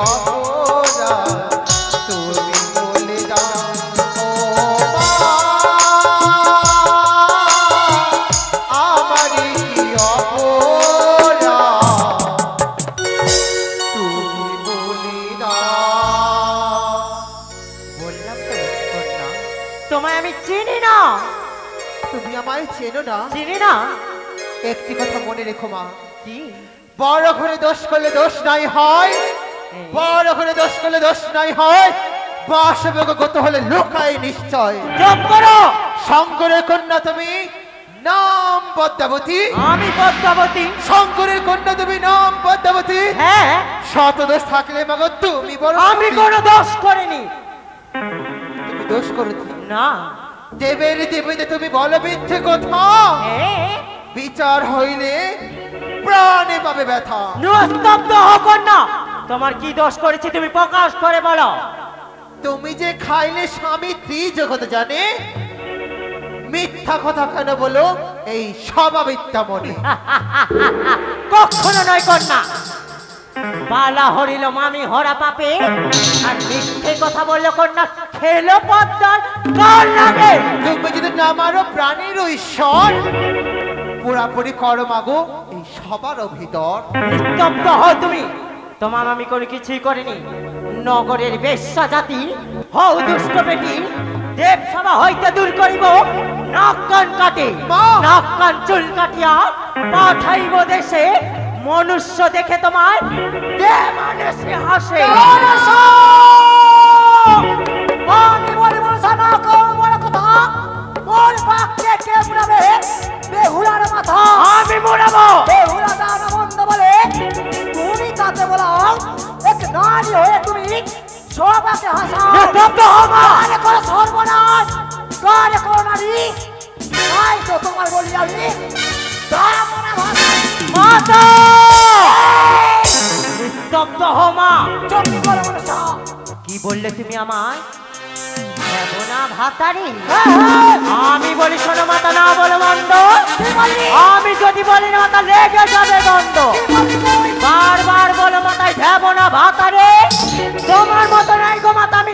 অপরাধ তুমি বলে দাও ও মা আমারই কি অপরাধ তুমি বলে দাও। বললাম তো কন্যা, তোমায় আমি চিনি না। তুমি আমায় চেনো না? চিনি না। একটি কথা মনে রেখো মা, কি? বড় ঘরে দোষ করলে দোষ নাই হয়, বড় ঘরে দোষ করলে দোষ নাই হয়, বাসবেগত হলে লোকায় নিশ্চয়। চুপ করো। শঙ্করের কন্যা তুমি, নাম পদ্মাবতী। আমি পদ্মাবতী। শঙ্করের কন্যা তুমি, নাম পদ্মাবতী। হ্যাঁ। শত দোষ থাকলে মাগো তুমি বড়। আমি কোনো দোষ করিনি। তুমি দোষ করেছি না। দেবের দেবীতে তুমি বলো মিথ্যে কথা। বিচার হইলে প্রাণে পাবে ব্যথা। নিস্তব্ধ হও কন্যা, তোমার কি দোষ করেছি তুমি প্রকাশ করে বলো। তুমি যে খাইলে স্বামী ত্রিজগৎ জানে, মিথ্যা কথা কেন বলো এই স্বভাবিকটা মনে। কখনো নয় কন্যা। বালা হরিল মামি হরা পাপে, আর মিথ্যে কথা বললো কন্যা খেলো পদ্মার কার লাগে। তুমি যদি না মারো প্রাণীর ঈশ্বর, পুরাপুরি করো মাগো এই সবার ভিতর। নিস্তব্ধ হও তুমি। তোমার আমি কোনো কিছুই করিনি। নগরের বেশ্যা জাতি হও দুষ্ট বেটি, দেব সভা হইতে দূর করিব নাক কান কাটে। নাক কান চুল কাটিয়া পাঠাইব দেশে, মনুষ্য দেখে তোমার দে মানুষে হাসে। আমি বলি মনসা না কম বড় কথা, মোর বাক্যে কে মুড়াবে বেহুলার মাথা। আমি মুড়াবো। বেহুলা দানা বন্ধ বলে তুমি তাতে বলাও এক নারী হয়ে তুমি সবাকে হাসাও। নিস্তব্ধ হও মা। আরে কোন সর্বনাশ, কারে কোন নারী, তাই তো তোমার বলি আমি দামনা ভাষা মাতা। নিস্তব্ধ হও মা। চুপ করো মনসা। কি বললে তুমি আমায়? দেবনা ভাতারি। আমি বলি শোনো মাতা, না বলো মন্দ। আমি যদি বলি না মাতা লেগে যাবে দ্বন্দ্ব। বারবার বলো মাতায় দেবনা ভাতারে। তোমার মতো নাই গো মাতা, আমি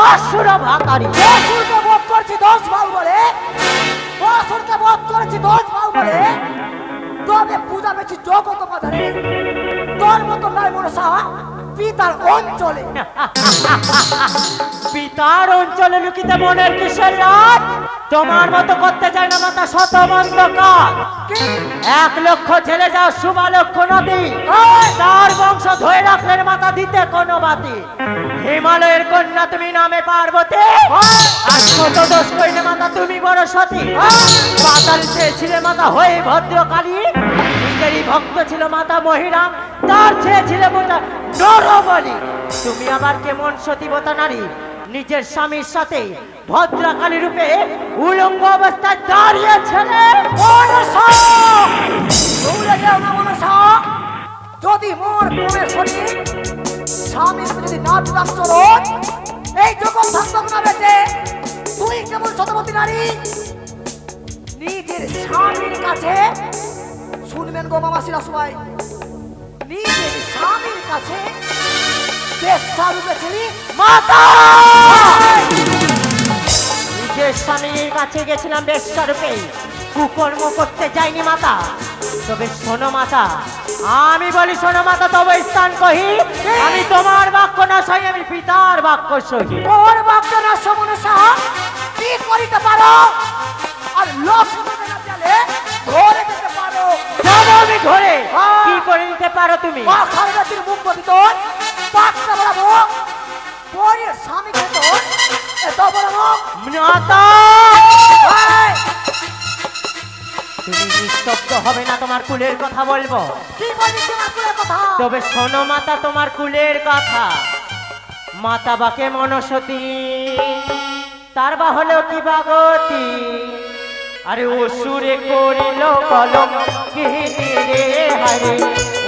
অসুর ভাতারি। অসুরকে বধ করছি 10 ভাগ বলে, অসুরকে বধ করেছি 10 ভাগ বলে, তবে পূজা পেয়েছি জগত বাজারে। তোর মতো নয় মনসা পিতার অঞ্চলে। পিতার অঞ্চলে লুকিতে মনের কিসের লাভ? তোমার মতো করতে চাই না মাতা শত মন্দ কাজ। 1 লক্ষ ছেলে যাও শুভা লক্ষ নদী, তার বংশ ধরে রাখলেন মাতা দিতে কোনো বাতি। হিমালয়ের কন্যা তুমি নামে পার্বতী, আর শত দোষ করিলে মাতা তুমি বড় সতী। পাতাল চেয়েছিলে মাতা হয়ে ভদ্রকালী, নিজেরই ভক্ত ছিল মাতা মহিরাম, তার চেয়েছিলে মোটা নরবলি। তুমি আবার কেমন সতীবতা নারী, নিজের স্বামীর সাথে ভদ্রকালী রূপে উলঙ্গ অবস্থায় দাঁড়িয়েছিলে। যদি মোর প্রেমের শরীর স্বামীর যদি না দিলাম চলো, এই জগৎ থাকতো না বেঁচে। তুই কেমন সতবতী নারী, নিজের স্বামীর কাছে শুনবেন গো মামাসিরা সবাই, নিজের স্বামীর কাছে বেশ্যা রূপে ছিলি মাতা। নিজের স্বামীর কাছে গেছিলাম বেশ্যা রূপে, কুকর্ম করতে যাইনি মাতা। তবে শোনো মাতা, আমি বলি শোনো মাতা, তবে স্থান কহি আমি তোমার বাক্য না সহি, আমি পিতার বাক্য সহি। তোর বাক্য না সমনসা কি করিতে পারো, আর লোক ধরে দিতে পারো। যাবো আমি ঘরে, কি করে নিতে পারো তুমি? খারগাতির মুখ ভিতর পাঁচটা বড় মুখ, পরের স্বামীকে তো এত বড় মুখ। মাতা তুমি নিস্তব্ধ হবে না, তোমার কুলের কথা বলবো। কি বলি তোমার কুলের কথা? তবে শোনো মাতা তোমার কুলের কথা। মাতা বাকে মনসতী, তার বা হলো কি বাগতি। আরে অসুরে করিল কলম কিনি রে, হারে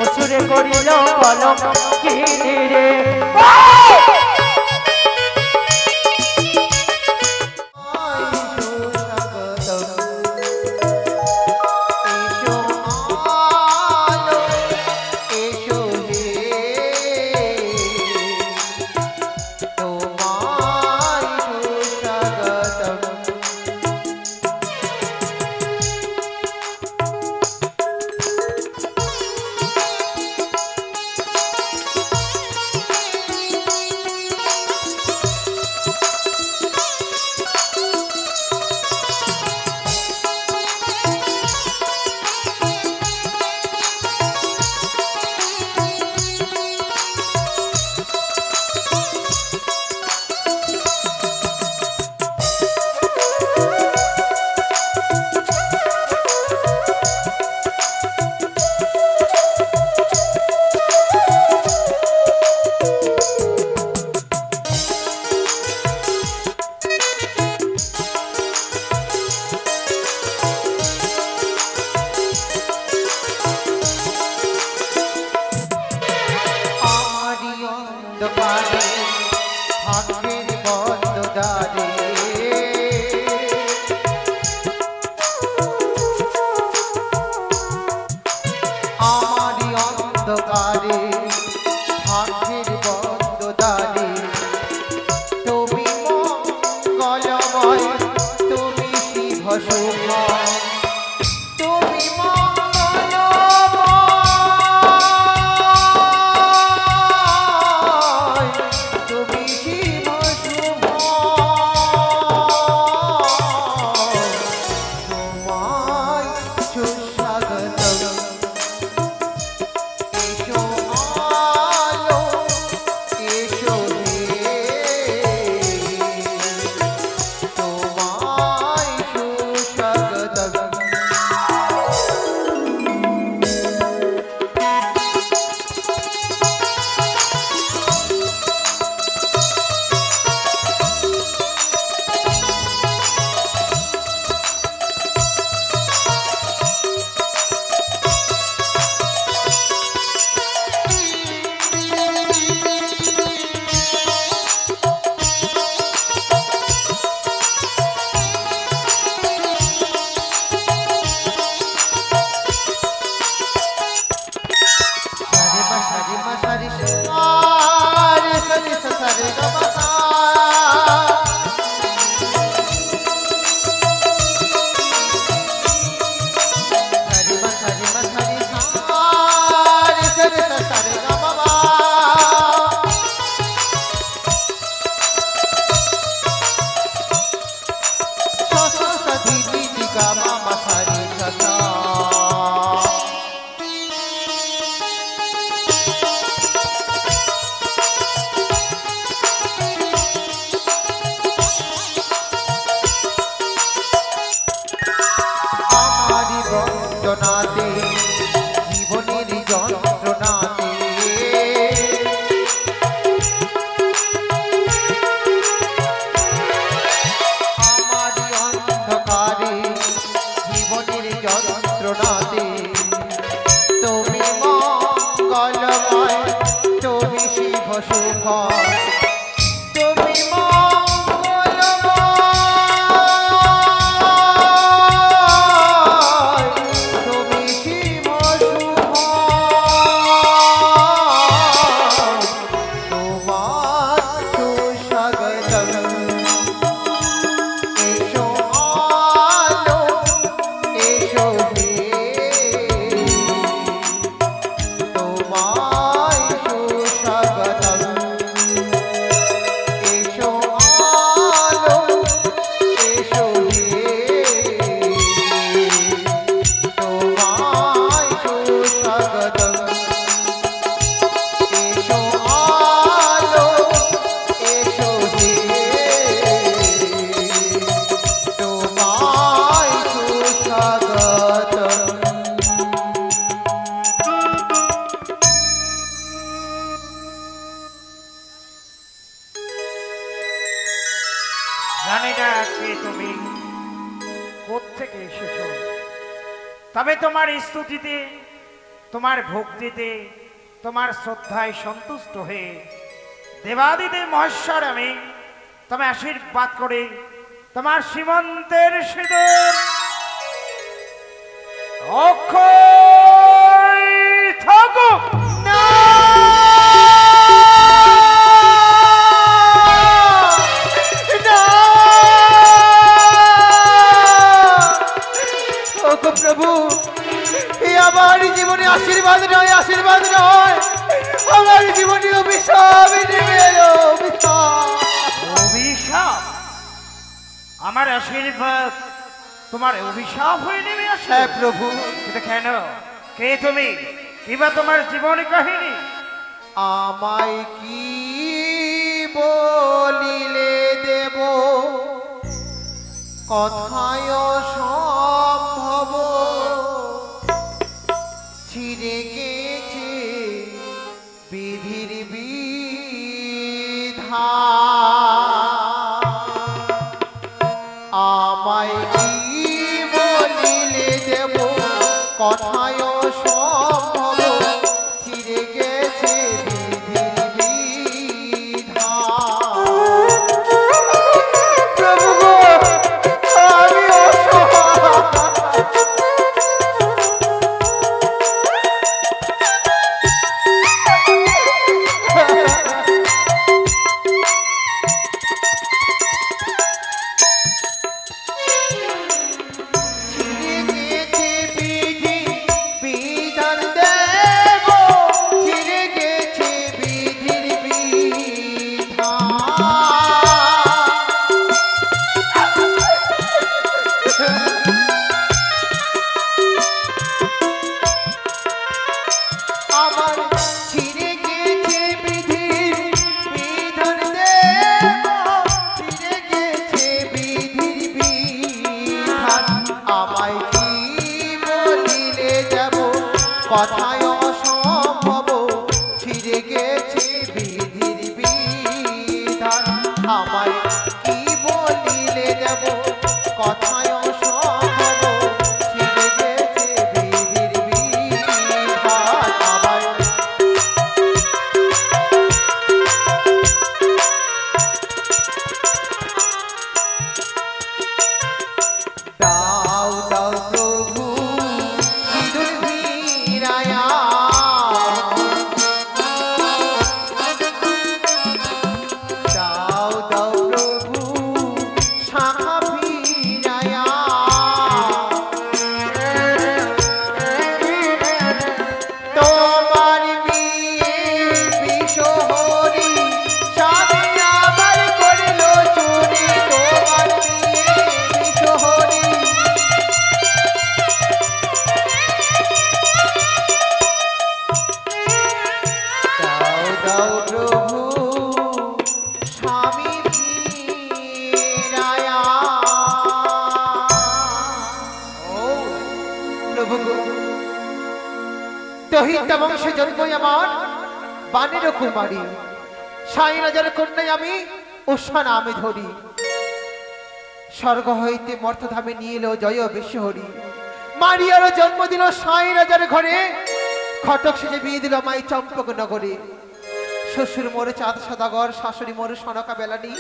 অসুরে করিল কলম কিনি রে। অন্ধকারে ভাগ্যের বন্ধ দ্বারে আমারই অন্ধকারে ভাগ্যের বন্ধ দ্বারে তুমি মঙ্গলময় তুমি শিব শুভময় তুমি মঙ্গলময় তুমি শিব শুভময় তোমায় সুস্বাগতম এসো আলো এসো হে তোমায় সুস্বাগতম যন্ত্রণাতে জীবনের যন্ত্রণাতে আমারই অন্ধকারে জীবনের যন্ত্রণাতে তুমি মঙ্গলময় তুমি শিব শুভময় তুমি জানি না কে তুমি কোত্থেকে এসেছো, তবে তোমার স্তুতিতে তোমার ভক্তিতে তোমার শ্রদ্ধায় সন্তুষ্ট হয়ে দেবাদিদেব মহেশ্বর আমি তোমায় আশীর্বাদ করে তোমার সীমন্তের সিঁদুর অক্ষয় থাকুক। প্রভু আমার জীবনে আশীর্বাদ নয় আশীর্বাদ নয় আমার জীবনে অভিশাপ নেমে এলো অভিশাপ। আমার আশীর্বাদ তোমার অভিশাপ হয়ে নেমে আসে? হ্যাঁ প্রভু। কিন্তু কেন? কে তুমি? কিবা তোমার জীবন কাহিনী? আমায় কি বলিলে দেব কথায় সম্ভব ছিঁড়ে গেছে বিধির বিধান আমায় কি বলিলে দেব কথায় সম্ভব ছিঁড়ে গেছে বিধির গেছে বিধির বিধান আমায় কি বলিলে দেব কথায় অসম্ভব ছিঁড়ে গেছে বিধির বিধান আমায় দাও দাও প্রভু সিঁদুর ভিড়ায়া দাও দাও প্রভু শাখা ভিড়ায়া তোমার মেয়ে বিশহরি স্বামী আমার করিল চুরি তোমার মেয়ে বিশহরি দাও দাও প্রভু স্বামী ফিরায়া ও প্রভু গো দহিতা বংশে জন্মই আমার বানের কুমারী সাই রাজার কন্যায় আমি উষা নামে ধরি স্বর্গ হইতে মর্তধামে নিয়ে এলো জয় বিশ্বহরি মারিয়ারও জন্ম দিল সাই রাজার ঘরে খটক সেজে বিয়ে দিল মাই চম্পক নগরে শ্বশুর মোরে চাঁদ সদাগর শাশুড়ি মোরে সনকা বেলানি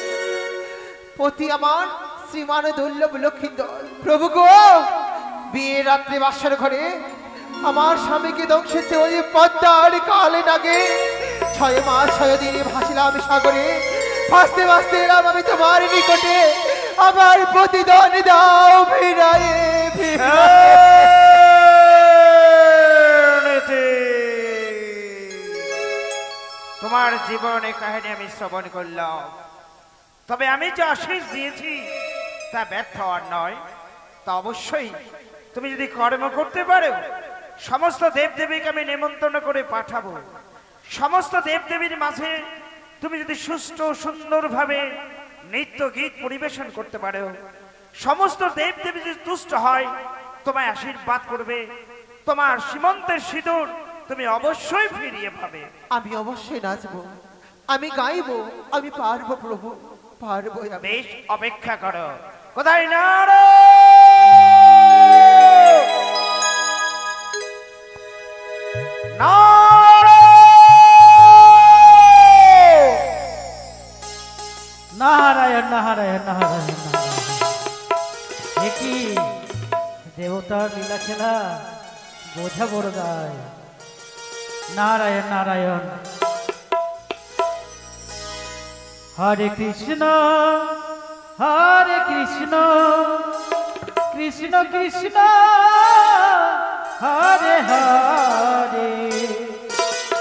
পতি আমার শ্রীমান দুর্লভ লক্ষ্মীন্দর প্রভু গো বিয়ে রাত্রে বাসার ঘরে আমার স্বামীকে ধ্বংসেছে ওই পদ্মার কালে নাগে 6 মাস 6 দিনে ভাসিলাম সাগরে ভাসতে ভাসতে এলাম আমি তোমার নিকটে আমার প্রতিদান দাও ফিরায়ে তোমার জীবনে কাহিনী আমি শ্রবণ করলাম তবে আমি যে আশীষ দিয়েছি তা ব্যর্থ হওয়ার নয় তা অবশ্যই তুমি যদি কর্ম করতে পারো সমস্ত দেবদেবীকে আমি নিমন্ত্রণ করে পাঠাবো সমস্ত দেবদেবীর মাঝে তুমি যদি সুষ্ঠু সুন্দরভাবে নৃত্য গীত পরিবেশন করতে পারো সমস্ত দেবদেবী যদি তুষ্ট হয় তোমায় আশীর্বাদ করবে তোমার সীমন্তের সিঁদুর তুমি অবশ্যই ফিরিয়ে পাবে আমি অবশ্যই নাচবো আমি গাইবো আমি পারবো প্রভু পারবো আমি বেশ অপেক্ষা করো কোথায় নারদ নারায়ণ নারায়ণ নারায়ণ নারায়ণ কি দেবতার লীলা খেলা বোঝা বড় দায় নারায়ণ নারায়ণ হরে কৃষ্ণ কৃষ্ণ কৃষ্ণ হরে হরে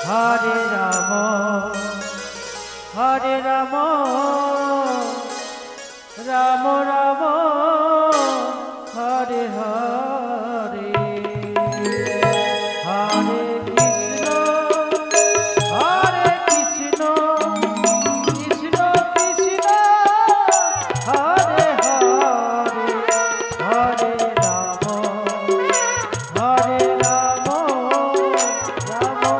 হরে রাম রাম রাম হরে হরে হরে কৃষ্ণ কৃষ্ণ কৃষ্ণ হরে হরে হরে রাম রাম রাম হরে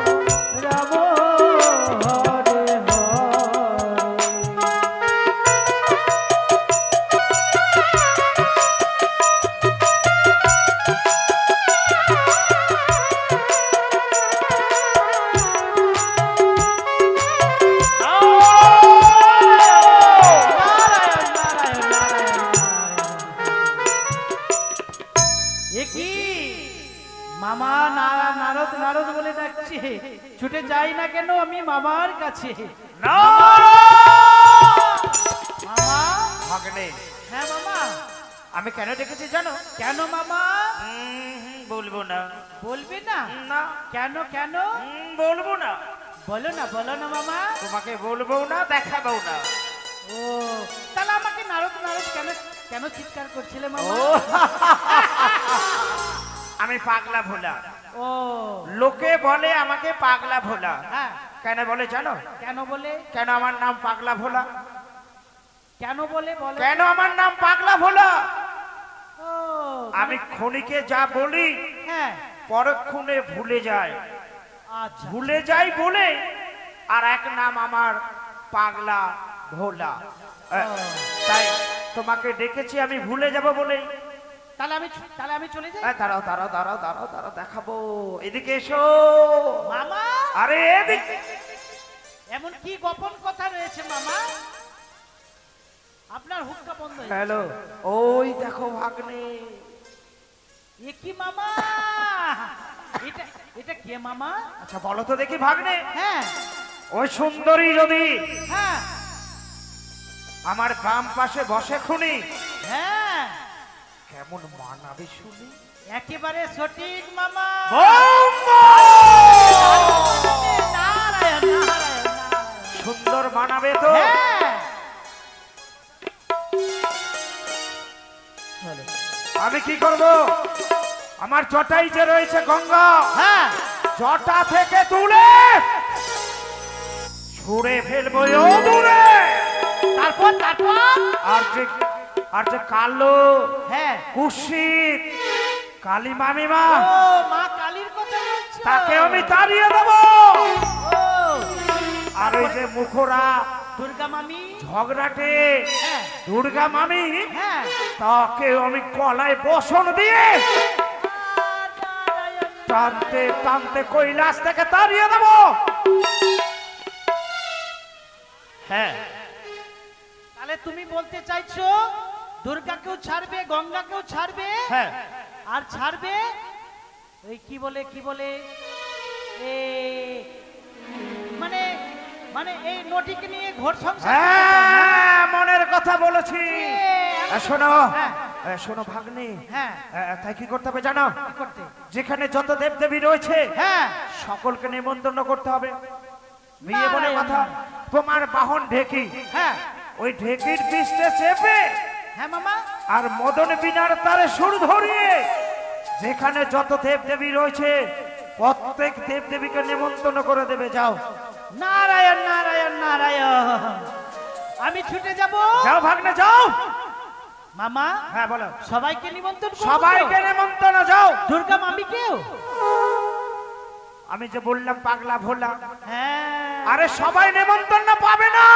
মামা নারদ নারদ বলে ডাকছে ছুটে যাই না কেন আমি মামার কাছে মামা ভাগ্নে হ্যাঁ মামা আমি কেন ডেকেছি জানো কেন মামা বলবো না বলবি না না কেন কেন বলবো না বলো না মামা তোমাকে বলবো না দেখাবো না ও তাহলে আমাকে নারদ নারদ কেন কেন চিৎকার করছিলে মামা আমি পাগলা ভোলা ও লোকে বলে আমাকে পাগলা ভোলা হ্যাঁ কেন বলে জানো কেন বলে কেন আমার নাম পাগলা ভোলা কেন বলে বলো কেন আমার নাম পাগলা ভোলা ও আমি ক্ষণিকে যা বলি হ্যাঁ পরক্ষণে ভুলে যায় আচ্ছা ভুলে যাই বলে আর এক নাম আমার পাগলা ভোলা। তাই তোমাকে ডেকেছি আমি ভুলে যাব বলেই। তাহলে আমি চলে যাই। দাঁড়াও দাঁড়াও দাঁড়াও দাঁড়াও দাঁড়াও, দেখাবো। এদিকে এসো মামা। আরে এদিকে। এমন কি গোপন কথা রয়েছে মামা? আপনার হুক্কা বন্ধ হয়ে হ্যালো, ওই দেখো ভাগ্নে। এ কি মামা? এটা এটা কে মামা? আচ্ছা বলো তো দেখি ভাগ্নে, হ্যাঁ ওই সুন্দরী যদি হ্যাঁ আমার বাম পাশে বসে খুনি, হ্যাঁ কেমন মানাবে শুনি? একেবারে সঠিক মামা। নারায়ণ নারায়ণ নারায়ণ। সুন্দর মানাবে তো? হ্যাঁ আমি কি করব? আমার জটাই যে রয়েছে গঙ্গা, হ্যাঁ জটা থেকে তুলে ছুঁড়ে ফেলবো ও দূরে। তারপর তারপর আর যে কালো হ্যাঁ কুশিত কালী মামিমা, ও মা কালীর কথা বলছো? তাকে আমি তাড়িয়ে দেব। ও আর ওই যে মুখরা দুর্গা মামি, ঝগড়াটে হ্যাঁ দুর্গা মামি, হ্যাঁ তাকে আমি গলায় বসন দিয়ে নারায়ণ। টানতে টানতে কৈলাস থেকে তাড়িয়ে দেব। হ্যাঁ, তাহলে তুমি বলতে চাইছো দুর্গাকেও ছাড়বে, গঙ্গাকেও ছাড়বে, হ্যাঁ, আর ছাড়বে ওই কি বলে এ মানে মানে এই নটিকে নিয়ে ঘর সংসার করতে চাও না? হ্যাঁ, মনের কথা বলেছি। শোনো, হ্যাঁ। শোনো ভাগ্নি, হ্যাঁ তাই কি করতে হবে জানো? কি করতে? যেখানে যত দেবদেবী রয়েছে হ্যাঁ সকলকে নিমন্ত্রণ করতে হবে। বিয়ে বলে নারায়ণ। কথা, তোমার বাহন ঢেকি, হ্যাঁ ওই ঢেকির পৃষ্ঠে চেপে হ্যাঁ মামা আর মদন বিনার তারে সুর ধরিয়ে যেখানে যত দেবদেবী রয়েছে প্রত্যেক দেবদেবীকে নিমন্ত্রণ করে দেবে। যাও নারায়ণ নারায়ণ নারায়ণ। আমি ছুটে যাব। যাও ভাগ্নে যাও। মামা হ্যাঁ বলো। সবাইকে নিমন্ত্রণ করবো তো? সবাইকে নিমন্ত্রণ, যাও। দুর্গা মামিকেও? আমি যে বললাম পাগলা ভোলা, হ্যাঁ আরে সবাই নিমন্ত্রণ পাবে না।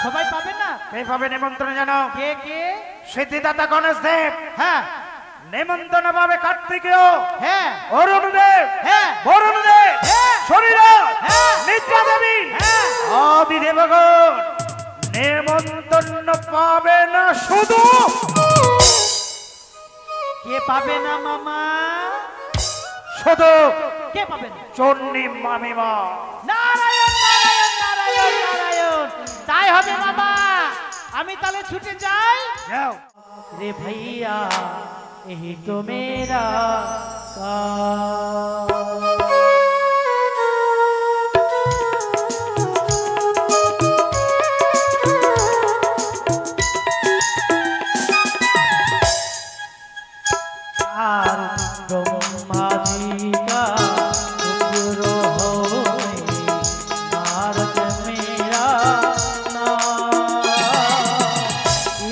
সবাই পাবে না? কে পাবে নিমন্ত্রণ জানো? কে কে? সিদ্ধিদাতা গণেশ দেব হ্যাঁ নিমন্ত্রণ পাবে, কার্তিকেয়, হ্যাঁ অরুণ দেব, হ্যাঁ বরুণ দেব, হ্যাঁ, শরীর, হ্যাঁ, নিদ্রা দেবী, হ্যাঁ। আদি দেবগণ নিমন্ত্রণ পাবে না। শুধু কে পাবে না মামা? শুধু কে পাবে না? চন্ডী মামিমা। নারায়ণ নারায়ণ নারায়ণ নারায়ণ। তাই হবে মামা। আমি তাহলে ছুটে যাই। যাও। रे भैया यही तो मेरा काम। আর ব্রহ্মাজি का टुकड़ो होए, नारद मेरा नाम।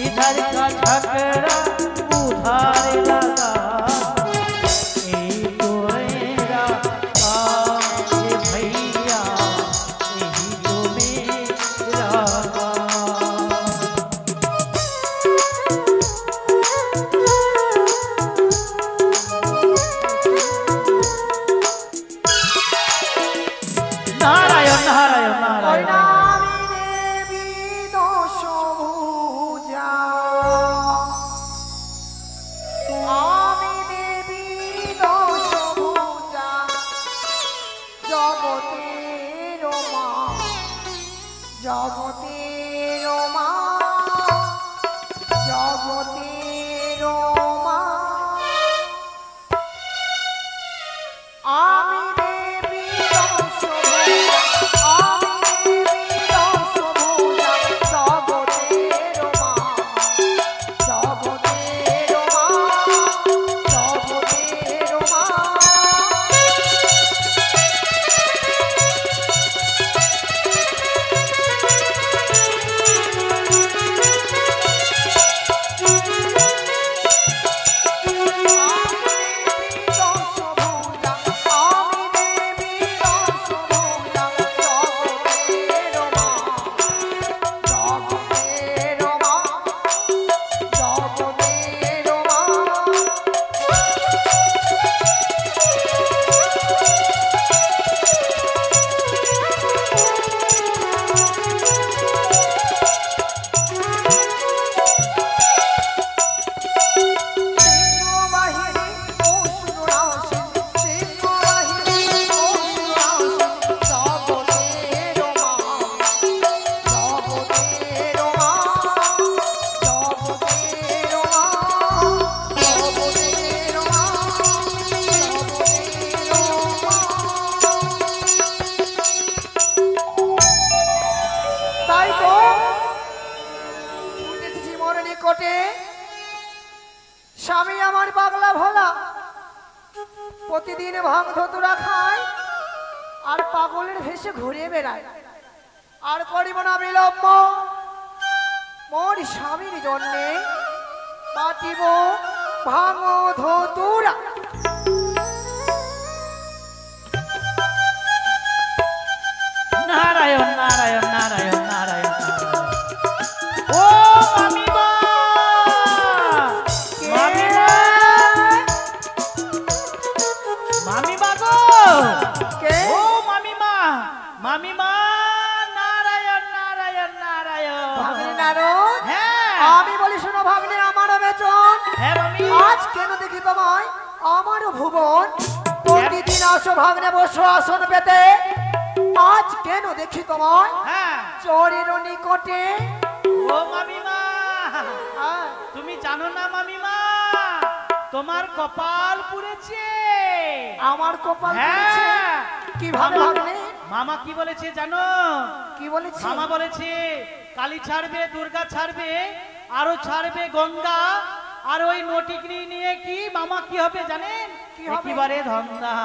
इधर का झगड़ा उधार लगा, यही तो मेरा काम। रे भैया यही तो मेरा काम। নারায়ণ নারায়ণ নারায়ণ। জগতের মা, জগতের মা, আমি দেবী দশভুজা, আমি দেবী দশভুজা, জগতের মা, জগতের মা, জগতের মা। তাই তো উঠেছি মোর নিকটে। স্বামী আমার পাগলা ভোলা, প্রতিদিন ভাঙ ধতুরা খায় আর পাগলের ভেসে ঘুরে বেড়ায়। আর করিব না বিলম্ব, মোর স্বামীর জন্যে পাঠিব ভাঙ ধতুরা। নারায়ণ নারায়ণ নারায়ণ নারায়ণ। ও মামিমা, মামিমা, মামিমা গো, কে? ও মামিমা, মামিমা, নারায়ণ নারায়ণ নারায়ণ। ভাগ্নে নারদ, হ্যাঁ আমি বলি শোনো ভাগ্নে আমারও বেচন। হ্যাঁ মামি, আজ কেন দেখি তোমায় আমারও ভুবন, প্রতিদিন আসো ভাগ্নে বসো আসন পেতে। আজ কেন দেখি তোমায় হ্যাঁ চোরের নিকটে। ও মামিমা, আহ, তুমি জানো না মামিমা, তোমার কপাল পুড়েছে। আমার কপাল পুড়েছে? হ্যাঁ কিভাবে মামা- ভাগ্নে? মামা কি বলেছে জানো? কি বলেছি? মামা বলেছে কালী ছাড়বে, দুর্গা ছাড়বে, আরো ছাড়বে গঙ্গা, আর ওই নটিগ্রি নিয়ে কি মামা কি হবে জানেন? কি হবে? একেবারে ধন্দা।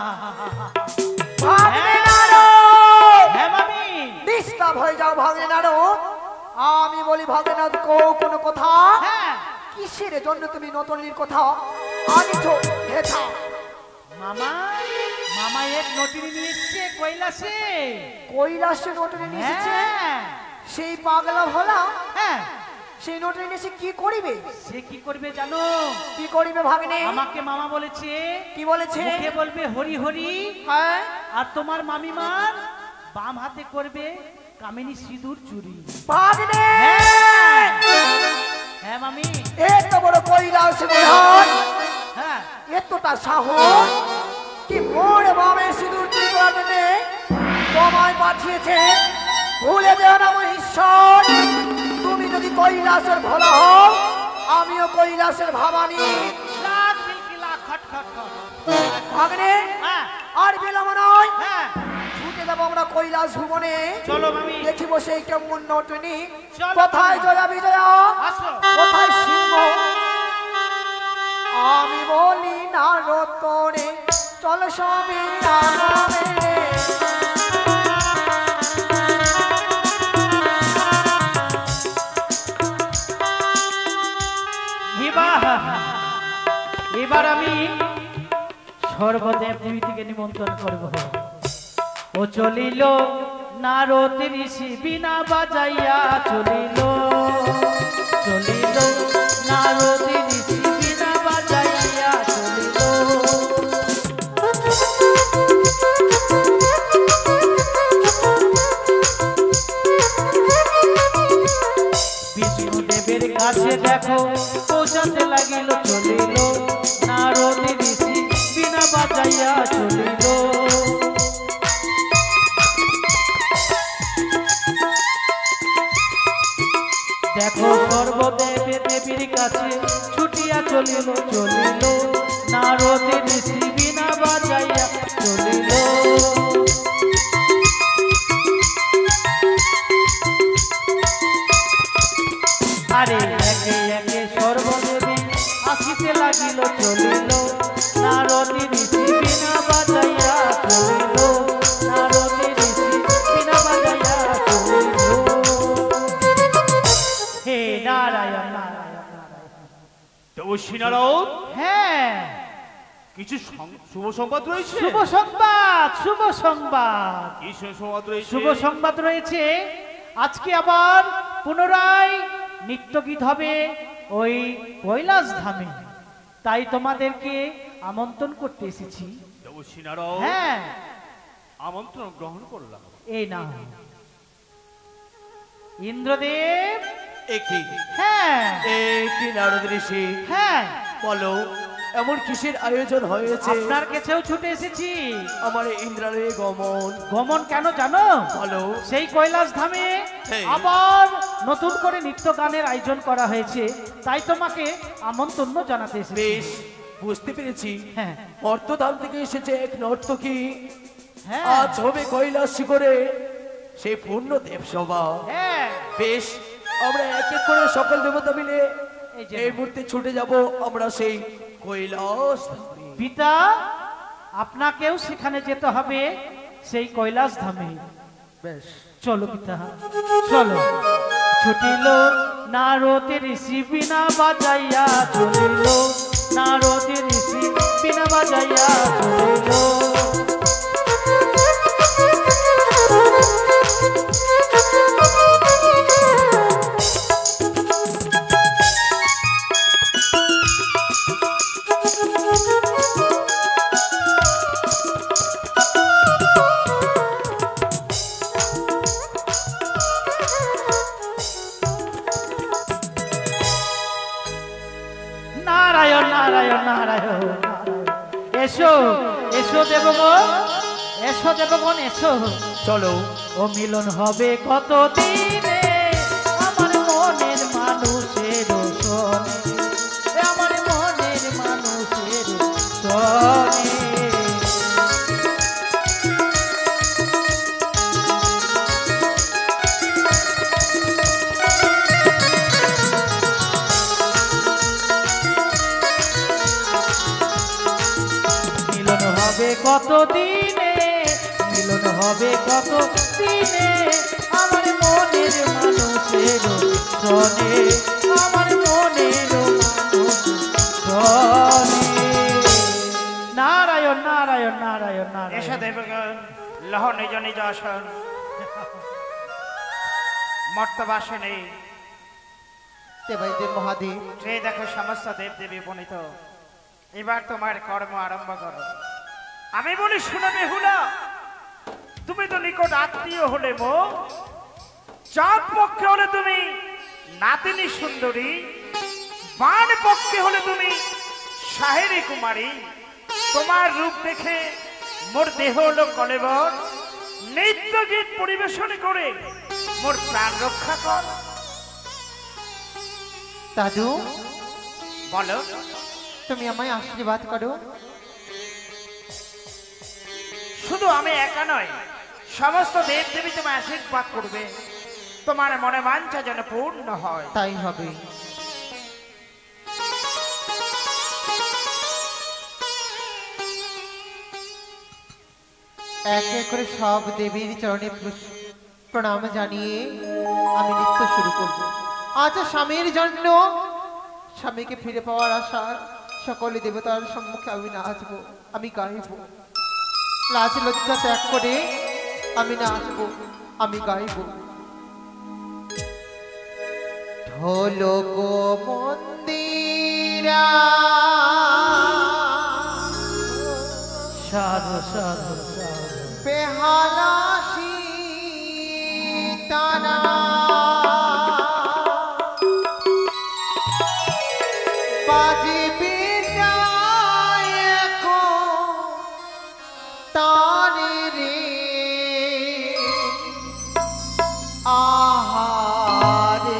ভাগ্নে হ্যাঁ। নারদ, হ্যাঁ মামি, ডিস্টার্ব হয়ে যাও ভাগ্নে নারদ। আমি বলি ভাগ্নে নারদ কোনো কথা। হ্যাঁ কিসের জন্য তুমি নতুনের কথা আনিছো হেথা? মামা, মামা এক নটিনি নিয়ে এসছে কৈলাসে। কৈলাসে নতুনে নিয়ে এসেছে? হ্যাঁ সেই পাগলা ভোলা হ্যাঁ, সেই নোটে এসে কি করিবে? সে কি করবে জানো? কি করিবে ভাগ্নে? আমাকে মামা বলেছে কি বলেছে? মুখে বলবে হরি হরি, হ্যাঁ আর তোমার মামিমার বাম হাতে করবে কামিনী সিঁদুর চুরি। ভাগ্নে, হ্যাঁ হ্যাঁ মামি, এত বড় কৈলাস বিহার, হ্যাঁ এতটা সাহস কি মোর বামে সিঁদুর চুরি করার জন্য তোমায় পাঠিয়েছে? ভুলে যেও না ঈশ্বর, তুমি যদি কৈলাসের ভোলা হও, আমিও কৈলাসের ভবানী। লাখ মিল্কি লাখ খট খট খট। ভাগ্নে, হ্যাঁ আর বিলম্ব নয়, হ্যাঁ, ছুটে যাবো আমরা কৈলাস ভুবনে। চলো মামি, দেখিব সেই কেমন নটনি, চলো। কোথায় জয়া বিজয়া, আসো। কোথায় সিংহ। আমি বলি না রতরে চল সবে আনাবে। এবার আমি সর্বদেব দেবীকে নিমন্ত্রণ করব। ও চলিল নারদ ঋষি বিনা বাজাইয়া, চলিল চলিল নারদ ঋষি বিনা বাজাইয়া, চলিল। বিষ্ণুদেবের কাছে দেখো পৌঁছাতে লাগিল, চলিল নারদ ঋষি বিনা বাজাইয়া, চলিল। দেখো সর্বদেব দেবীর কাছে ছুটিয়া চলিল, চলিল নারদ ঋষি বিনা বাজাইয়া, চলিল। আরে একে একে সর্বদেবী আসিতে লাগিল, চলিল নারদ ঋষি বিনা বাজাইয়া, চলিল নারদ ঋষি বিনা বাজাইয়া, চলিল। হে নারায়ণ নারায়ণ নারায়ণ। দেবশ্রী নারদ, হ্যাঁ কিছু শুভ সংবাদ রয়েছে। শুভ সংবাদ, শুভ সংবাদ, কি শুভ সংবাদ রয়েছে? শুভ সংবাদ রয়েছে। আজকে আবার পুনরায় নৃত্য গীত হবে ওই কৈলাস ধামে, তাই তোমাদেরকে আমন্ত্রণ করতে এসেছি। দেবশ্রী নারদ, হ্যাঁ আমন্ত্রণ গ্রহণ করলাম। এই না ইন্দ্রদেব, একই হ্যাঁ একই নারদ ঋষি, হ্যাঁ বলো এমন কিসের আয়োজন হয়েছে? আপনার কাছেও ছুটে এসেছি। আমার ইন্দ্রালয়ে গমন। গমন কেন জানো? বলো। সেই কৈলাস ধামে হ্যাঁ। আবার নতুন করে নৃত্য গানের আয়োজন করা হয়েছে, তাই তোমাকে আমন্ত্রণ জানাতে এসেছি। বেশ, বুঝতে পেরেছি। হ্যাঁ মর্তধাম থেকে এসেছে এক নর্তকী, হ্যাঁ আজ হবে কৈলাস শিখরে সেই পূর্ণ দেবসভা। হ্যাঁ বেশ, আমরা এক এক করে সকল দেবতা মিলে এই যে এই মুহূর্তে ছুটে যাব আমরা সেই কৈলাস ধামে। পিতা, আপনাকেও সেখানে যেতে হবে, সেই কৈলাস ধামে। বেশ, চলো পিতা, চলো। ছুটিল নারদের ঋষি বিনা বাজাইয়া, চলিল নারদের ঋষি বিনা বাজাইয়া চলিল। নারায়ণ নারায়ণ নারায়ণ নারায়ণ। এসো এসো দেবগণ, এসো দেবগণ এসো। চলো। ও মিলন হবে কত দিনে আমার মনের মানুষের সনে, আমার মনের মানুষের সনে। মিলন হবে কত দিনে, মিলন হবে কত দিনে আমার মনের মানুষের সনে, আমার মনের মানুষ সনে। নারায়ণ নারায়ণ নারায়ণ এসো নারায়ণ। দেবগণ, লহ নিজ নিজ আসন। মর্তবাসনে দেবাইদেব মহাদেব, যে দেখো সমস্ত দেব দেবী উপনীত। এবার তোমার কর্ম আরম্ভ করো। আমি বলি শুনে বেহুলা, তুমি তো নিকট আত্মীয় হলে মো, চাঁদ পক্ষে হলে তুমি নাতিনী সুন্দরী, বান পক্ষে হলে তুমি সাহেরি কুমারী। তোমার রূপ দেখে মোর দেহ হলো কলেবর। নৃত্য গীত পরিবেশন করে মোর প্রাণ রক্ষা কর। দাদু, বলো। তুমি আমায় আশীর্বাদ করো। শুধু আমি একা নয়, সমস্ত দেব দেবী তোমায় আশীর্বাদ করবে। তোমার মনে বাঞ্ছা যেন পূর্ণ হয়। তাই হবে। এক এক করে সব দেবীর চরণে প্রণাম জানিয়ে আমি নৃত্য শুরু করব। আজ স্বামীর জন্য, স্বামীকে ফিরে পাওয়ার আশা সকলে দেবতার সম্মুখে আমি নাচবো, আমি গাইব। লাজ লজ্জা ত্যাগ করে আমি নাচবো, আমি গাইব। ঢোলক মন্দিরা সাধু সাধু সাধু। বেহালা তারা বাজিবে তারে রে আহারে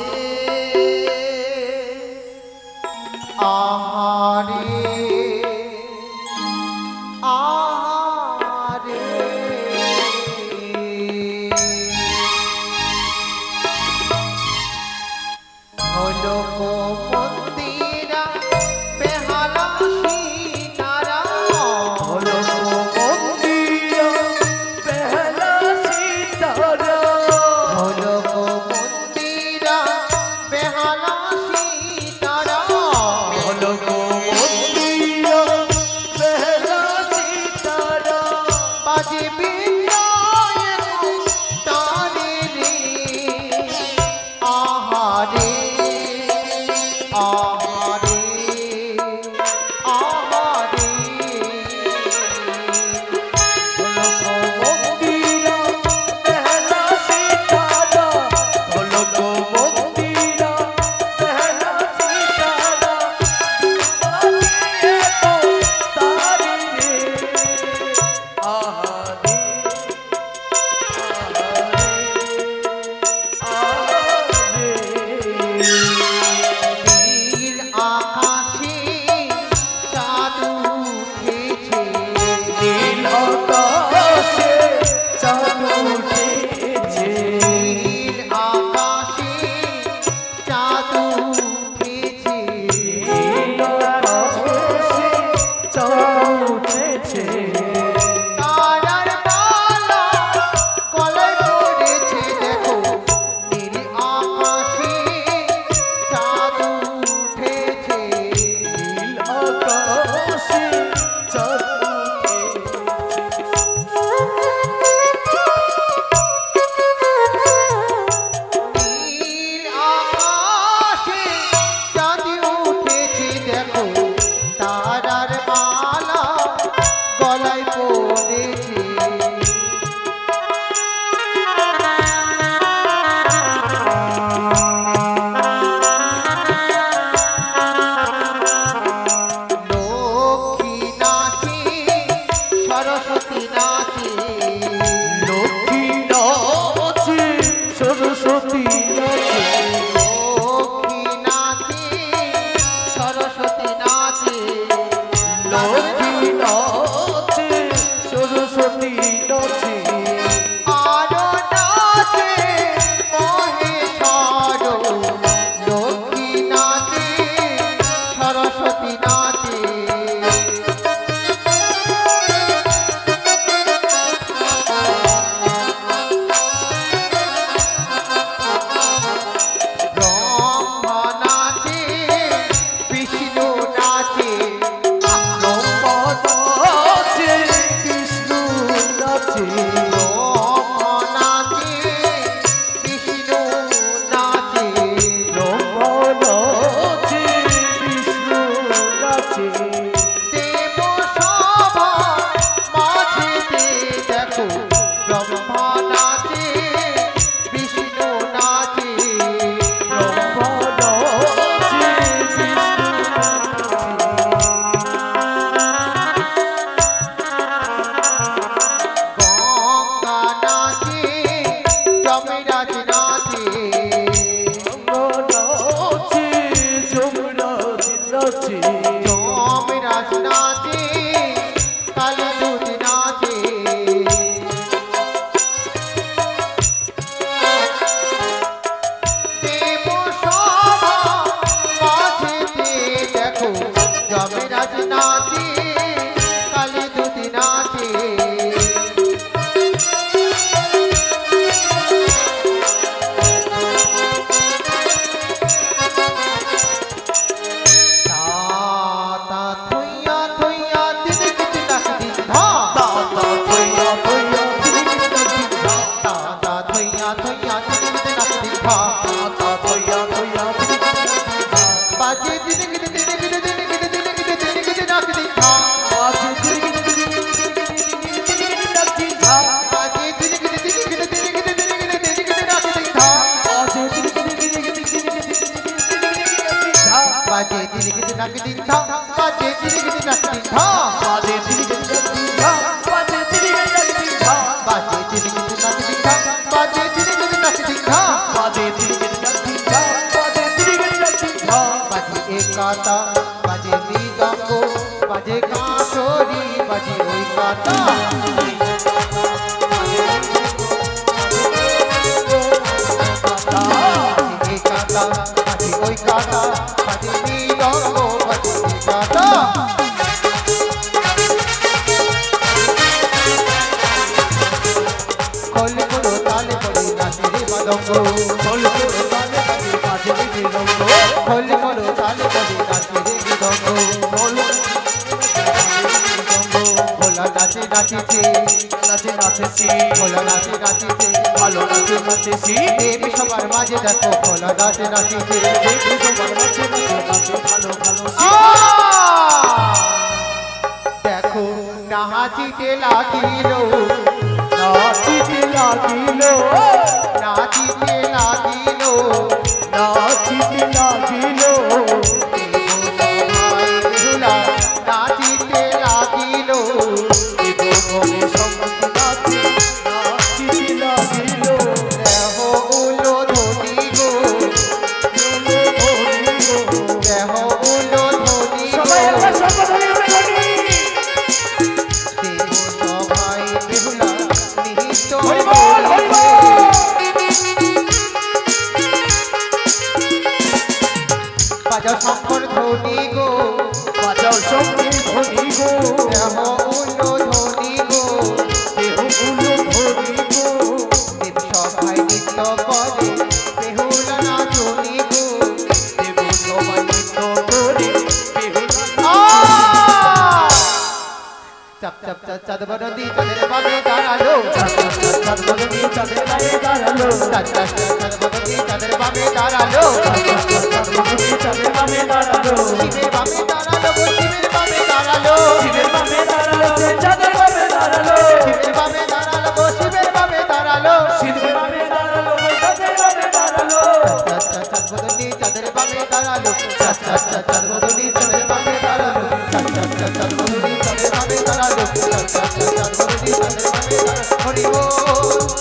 হরি বল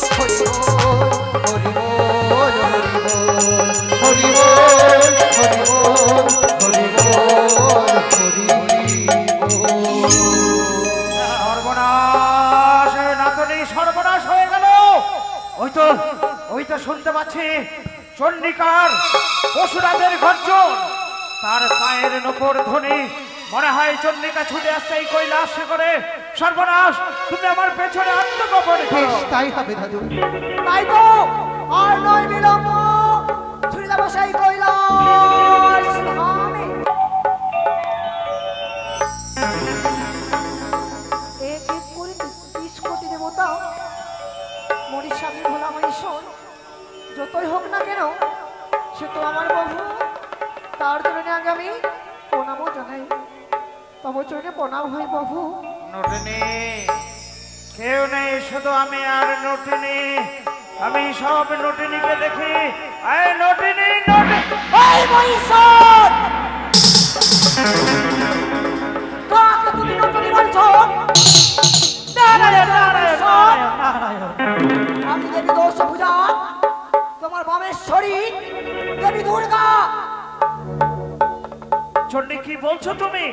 হরি বল হরি বল হরি বল শুনতে পাচ্ছি চন্ডিকার পশুরাজের গর্জন, তার পায়ের নপুর ধ্বনি। মনে হয় চন্ডিকা ছুটে আসছে এই কৈলাস করে। সর্বনাশ, তুমি আমার পেছনে আত্মগোপন করো। বেশ, তাই হবে দাদু। তাই তো আর নয় বিলম্ব, ছুটে যাবো সেই কৈলাস ধামে। এক এক করে 30 কোটি দেবতা মরির সামনে ভোলাম ঈশ্বর, যতই হোক না কেন সে তো আমার বহু। তার জন্য আগে আমি প্রণামও জানাই, তব চরণে প্রণাম হই বহু। নটিনী, কেউ নেই, শুধু আমি আর নটিনী। আমি সব নটিনীকে দেখি। এই নটিনী, এই মহিষাস! কাকে তুমি নটনি বলছো? নারায়ণ নারায়ণ নারায়ণ নারায়ণ। আমি দেবী দোষভুজা, তোমার বামেশ্বরী দেবী দুর্গা। চন্ডী, কি বলছো তুমি?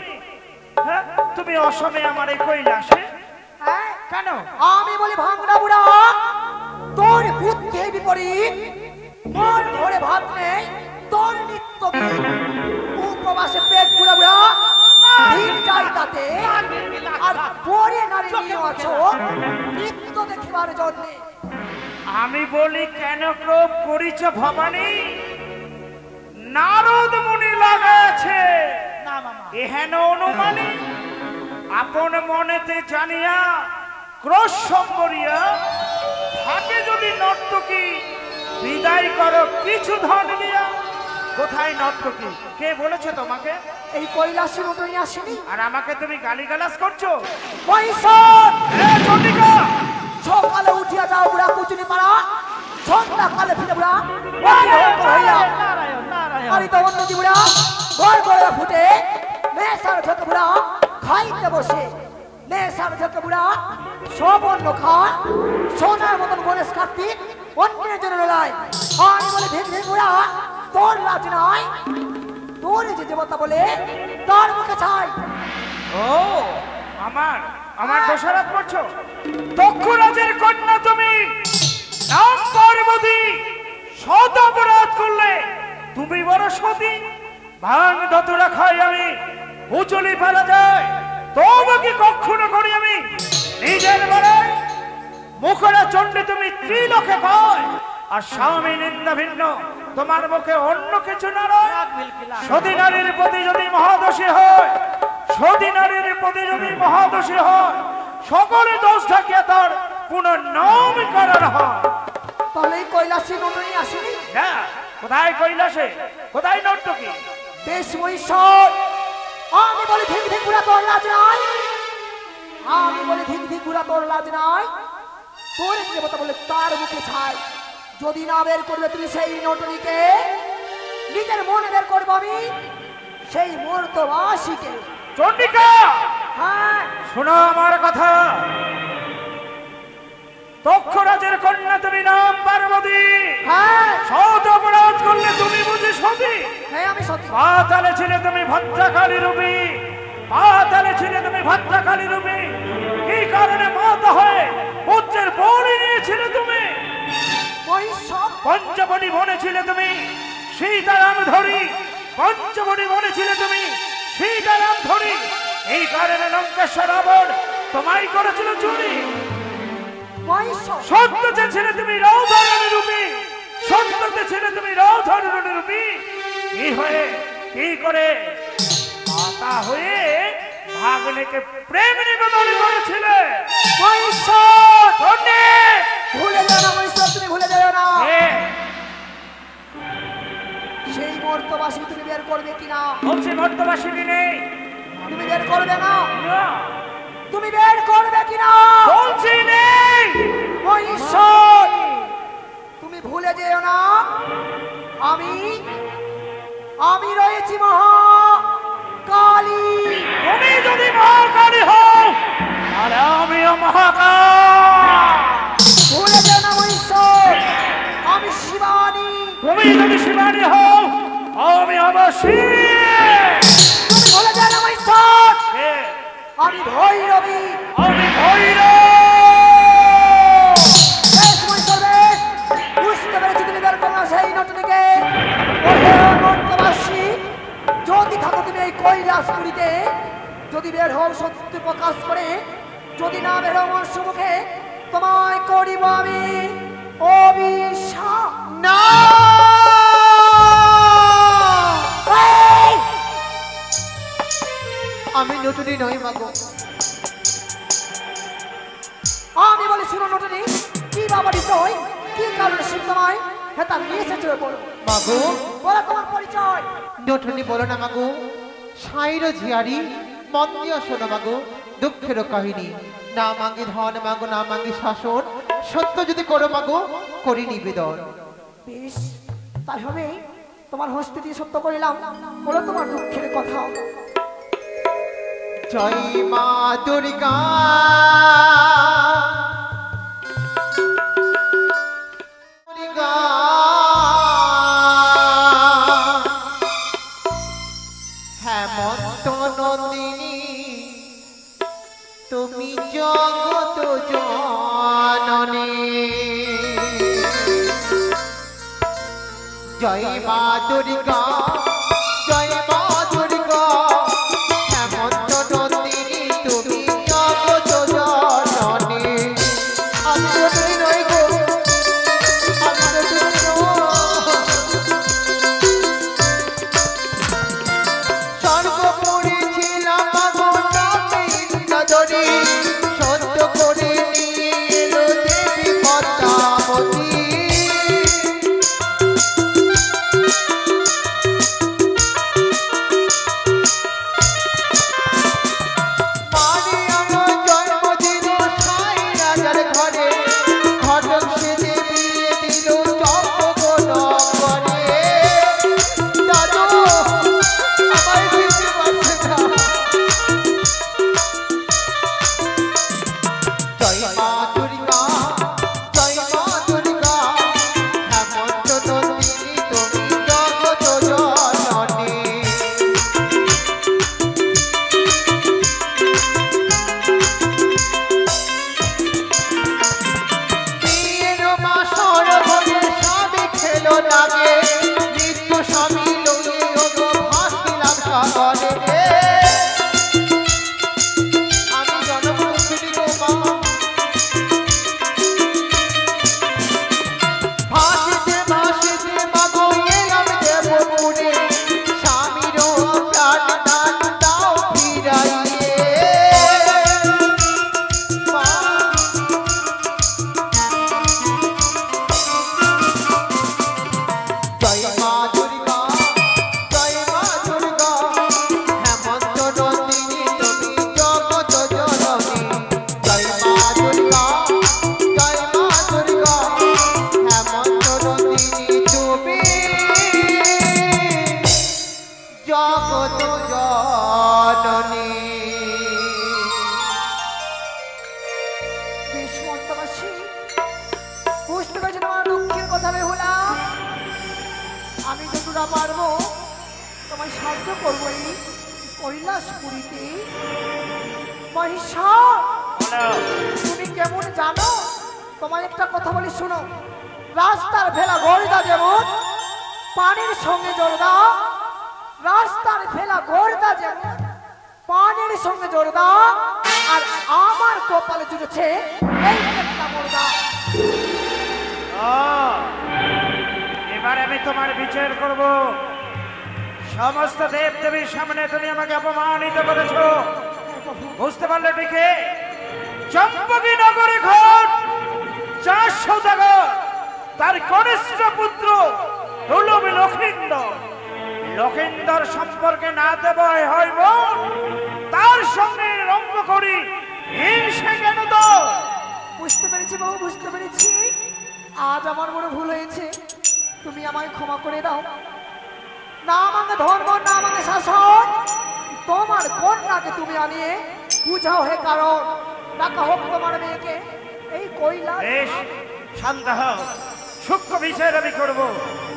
হ্যাঁ, তুমি অসমে আমার এই কৈলাসে হ্যাঁ? কেন? আমি বলি ভাঙড়া বুড়া, তোর বুদ্ধি বিপরীত। মন ধরে ভাত নেই, তোর নিত্য গীত। উপবাসে পেট পুরা বুড়া, দিন যাই তাতে। আর পরে নারী নিয়ে আছো নিত্য দেখিবার জন্যে। আমি বলি কেন ক্রোধ করিছ ভবানী? নারদ মুনি লাগাছে না মামা, এহেন অনুমানী। আপন মনেতে জানিয়া ক্রোশ সম্বরিয়া থাকে যদি নর্তকী, বিদায় করো কিছু ধন দিয়া। কোথায় নর্তকী? কে বলেছে তোমাকে? এই কৈলাসের মতো নিয়ে আসেনি আর আমাকে তুমি গালিগালাজ করছো? মহিষাস! এ চন্ডিকা, সকালে উঠিয়া যাও বুড়া কুচুনি পাড়া, সন্ধ্যা কালে ফিরে বুড়া নারায়ণ নারায়ণ নারায়ণ। আমি তো অন্যজি বুড়া ঘর ঘরে ফুটে মেসার ঝোঁকে বুড়া খাইতে বসে। মেসার ঝোঁকে বুড়া সব অন্য খায়, সোনার মতন গণেশ কার্তিক অন্যের জন্য লড়াই। আমি বলে ধিক ধিক বুড়া, তোর লাজ নাই? তোর যে দেবতা বলে তার মুখে ছাই। ও আমার আমার দোষারোপ করছো? দক্ষরাজের কন্যা তুমি, নাম পার্বতী, শত অপরাধ করলে তুমি বড় সতী। ভাঙ ধতুরা খাই আমি, উচলি ফেলা যায়, তবু কি কখনো করি আমি নিজের বেলায়? মুখরা চণ্ডী তুমি ত্রিলোকে কয়, আর স্বামী নিন্দা ভিন্ন, তোমার মুখে অন্য কিছু না রয়। সতী নারীর প্রতি যদি মহাদোষী হয়, সতী নারীর প্রতি যদি মহাদোষী হয়, সকলে দোষ ঢাকিয়া তার পুনর্নাম করার হয়। তাহলে এই কৈলাসে নটনি আসেনি? না, কোথায় কৈলাসে, কোথায় নর্তকী? বেশ মহিষাস! আমি বলি ধিক ধিক বুড়া, তোর লাজ নাই? আমি বলি ধিক ধিক বুড়া, তোর লাজ নাই? তোর দেবতা বলে তার মুখে ছাই। যদি না বের করবে তুমি সেই নটনিকে, নিজের মনে বের করবো আমি সেই মর্তবাসীকে। চন্ডিকা, হ্যাঁ, শোনো আমার কথা। দক্ষরাজের কন্যা তুমি, নাম পার্বতী, হ্যাঁ, শত অপরাধ করলে তুমি বুঝি সতী? হ্যাঁ, আমি সত্যি। পাতালে ছিলে তুমি ভদ্রাকালী রূপী, পাতালে ছিলে তুমি ভদ্রাকালী রূপী। কি কারণে মাতা হয়ে পুত্রের বলি নিয়েছিলে তুমি? মহিষাস! পঞ্চবটি বনে ছিলে তুমি সীতারাম ধরি, পঞ্চবটি বনে ছিলে তুমি সীতারাম ধরি। এই কারণে লঙ্কেশ্বর রাবণ তোমায় করেছিল চুরি। মহিষাস! সত্যতে ছিলে তুমি রৌধরণী রূপী, সত্যতে ছিলে তুমি রৌধরণী রূপী। কি হয়ে, কি করে মাতা হয়ে ভাগ্নেকে প্রেম নিবেদন করেছিলে? মহিষাস! পণ্ডিত! ভুলে যাও না মহিষাস, তুমি ভুলে যাও না। এ, সেই মর্তবাসী তুমি বের করবে কিনা? বলছি মর্তবাসী নেই। তুমি বের করবে না? না, তুমি বের করবে কিনা? বলছি নেই। মহিষাস! তুমি ভুলে যেও না, আমি আমি রয়েছি মহা কালী। তুমি যদি মহাকালী হও, তাহলে আমিও মহাকাল। ভুলে যেও না মহিষাস, আমি শিবানী। তুমি যদি শিবানী হও, আমি অবশ্যই। তুমি ভুলে যেও না মহিষাস, এ, আমি ভৈরবী। আমি ভৈরব। বেশ মহিষাস, বেশ। বুঝতে পেরেছি কৈলাসপুরীতে যদি বের হও সত্য প্রকাশ করে, যদি না বের হও আমার সম্মুখে, তোমায় করিব আমি অভিশাপ। না এই! আমি নতুনই নই মাগো। আমি বলি শুনো নটনি, কি বাবা বিষয়, কি কারণে সে তোমায় হেতা নিয়ে এসেছে বলো। মাগো বলো তোমার পরিচয়। নটনি বলো না মাগো। সাইর ঝিয়ারি মন দিয়া শোনো মাগো, দুঃখের কাহিনী। না মাঙ্গি ধন মাগো, না মাঙ্গি শাসন, সত্য যদি করো মাগো করি নিবেদন। বেশ, তাই হবে, তোমার হস্তে দিয়ে সত্য করিলাম। বলো তোমার দুঃখের কথা। জয় মা দুর্গা, দুর্গা হেমন্ত নন্দিনী, তুমি জগত জননী। জয় মা দুর্গা, জয় মা দুর্গা হেমন্ত নন্দিনী, তুমি জগত জননী। আমি নতুন নই গো, আমি নতুন নই। সর্বপুরী ছিলাম মাগো নামের নজরে, সত্য করে নিয়ে এলো দেবী পদ্মাবতী। আমি যতটা পারবো তোমায় সাহায্য করবোই। কৈলাসপুরীতে মহিষা, তুমি কেমন জানো? তোমায় একটা কথা বলি শোনো। রাস্তার ভেলা গড়দা যেমন পানির সঙ্গে জড়দা, রাস্তার ভেলা গড়দা যেমন পানির সঙ্গে জড়দা, আর আমার কপালে জুটেছে এই একটা মর্দা। এবার আমি তোমার বিচার করব। সমস্ত দেব দেবীর সামনে তুমি আমাকে অপমানিত করেছ, বুঝতে পারলে? ঠিক চম্পকী নগরে ঘর 4 সৌদাগর, তার কনিষ্ঠ পুত্র দুর্লভী লক্ষিন্দর। লক্ষিন্দর সম্পর্কে না দেবয় হইব, তার সঙ্গে রঙ্গ করি হিংসে কেন তো? বুঝতে পেরেছি বাবু, বুঝতে পেরেছি। আজ আমার বড় ভুল হয়েছে, তুমি আমায় ক্ষমা করে দাও। না আমাকে ধর্ম, না আমাকে শাসন, তোমার কন্যাকে তুমি আনিয়ে বুঝাও হে কারণ, ডাকা হোক তোমার মেয়েকে এই কৈলাস। বেশ, শান্ত হও, সূক্ষ্ম বিচার আমি করবো।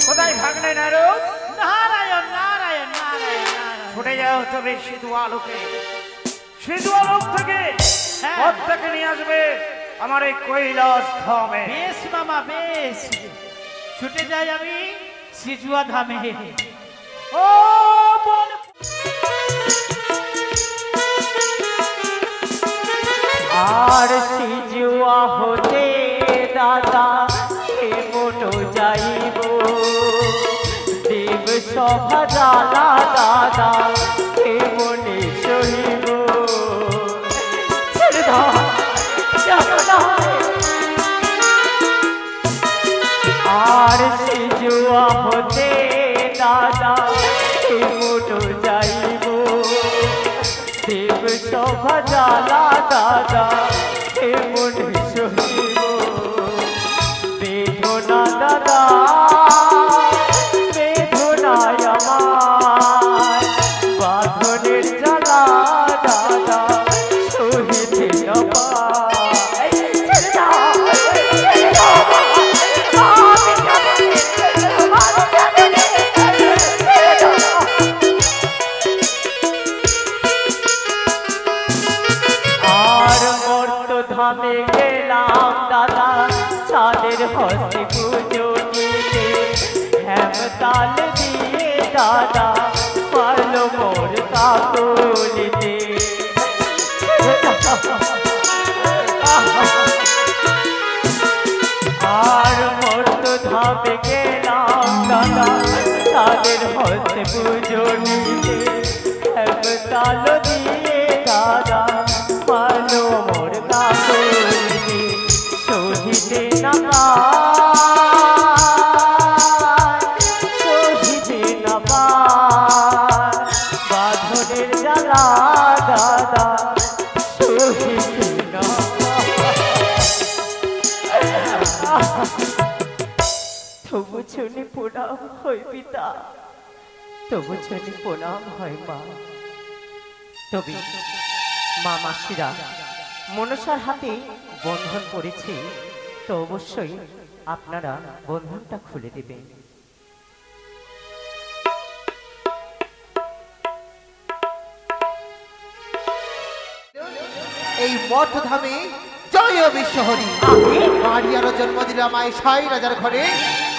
কোথায় ভাগ্নে নারদ? নারায়ণ নারায়ণ নারায়ণ নারায়ণ। ছুটে যাও তবে সিধু আলোকে, সিধু আলোক থেকে পদ্মাকে নিয়ে আসবে আমার এই কৈলাস ধামে। বেশ মামা বেশ, ছুটে যাই আমি সিজুয়া ধামে। ও বল আর সিজুয়া হতে দাদা কেমন যাইব দেব সভা জ্বালা দাদা কেমনে সহিব ছেড়ে দাও, যাবো না। আর সিজুয়া হতে দাদা কেমন যাইব দেব সভা জ্বালা দাদা কেমন সহিব বেদনা দাদা বেদনায় আমার বাঁধনের জ্বালা দাদা সহিতে না পাই। ছেড়ে দাও, ছেড়ে দাও, আমি যাবো না, আমি যাবো না, ছেড়ে দাও। আর মর্ত ধামে গেলাম দাদা চাঁদের হস্তে পুজো দিতে হেমতাল দিয়ে দাদা পারলো মোর কাকলিতে। আর মর্ত ধামে গেলাম দাদা চাঁদের হস্তে পুজো দিতে হেমতাল দিয়ে দাদা পারলো মোর কাকলিতে সহিতে না পায়, সহিতে না পায় বাঁধনের জ্বালা দাদা সহিতে না পায়। তবু ছুনি প্রণাম হয় পিতা, তবু ছুনি প্রণাম হয় মা। তবে মা মাসিরা মনসার হাতে বন্ধন পড়েছে, তো অবশ্যই আপনারা বন্ধনটা খুলে দেবেন। এই মঠধামে জয় বিশ্বহরি। মারিয়ারও জন্ম দিলাম আই সাই রাজার ঘরে,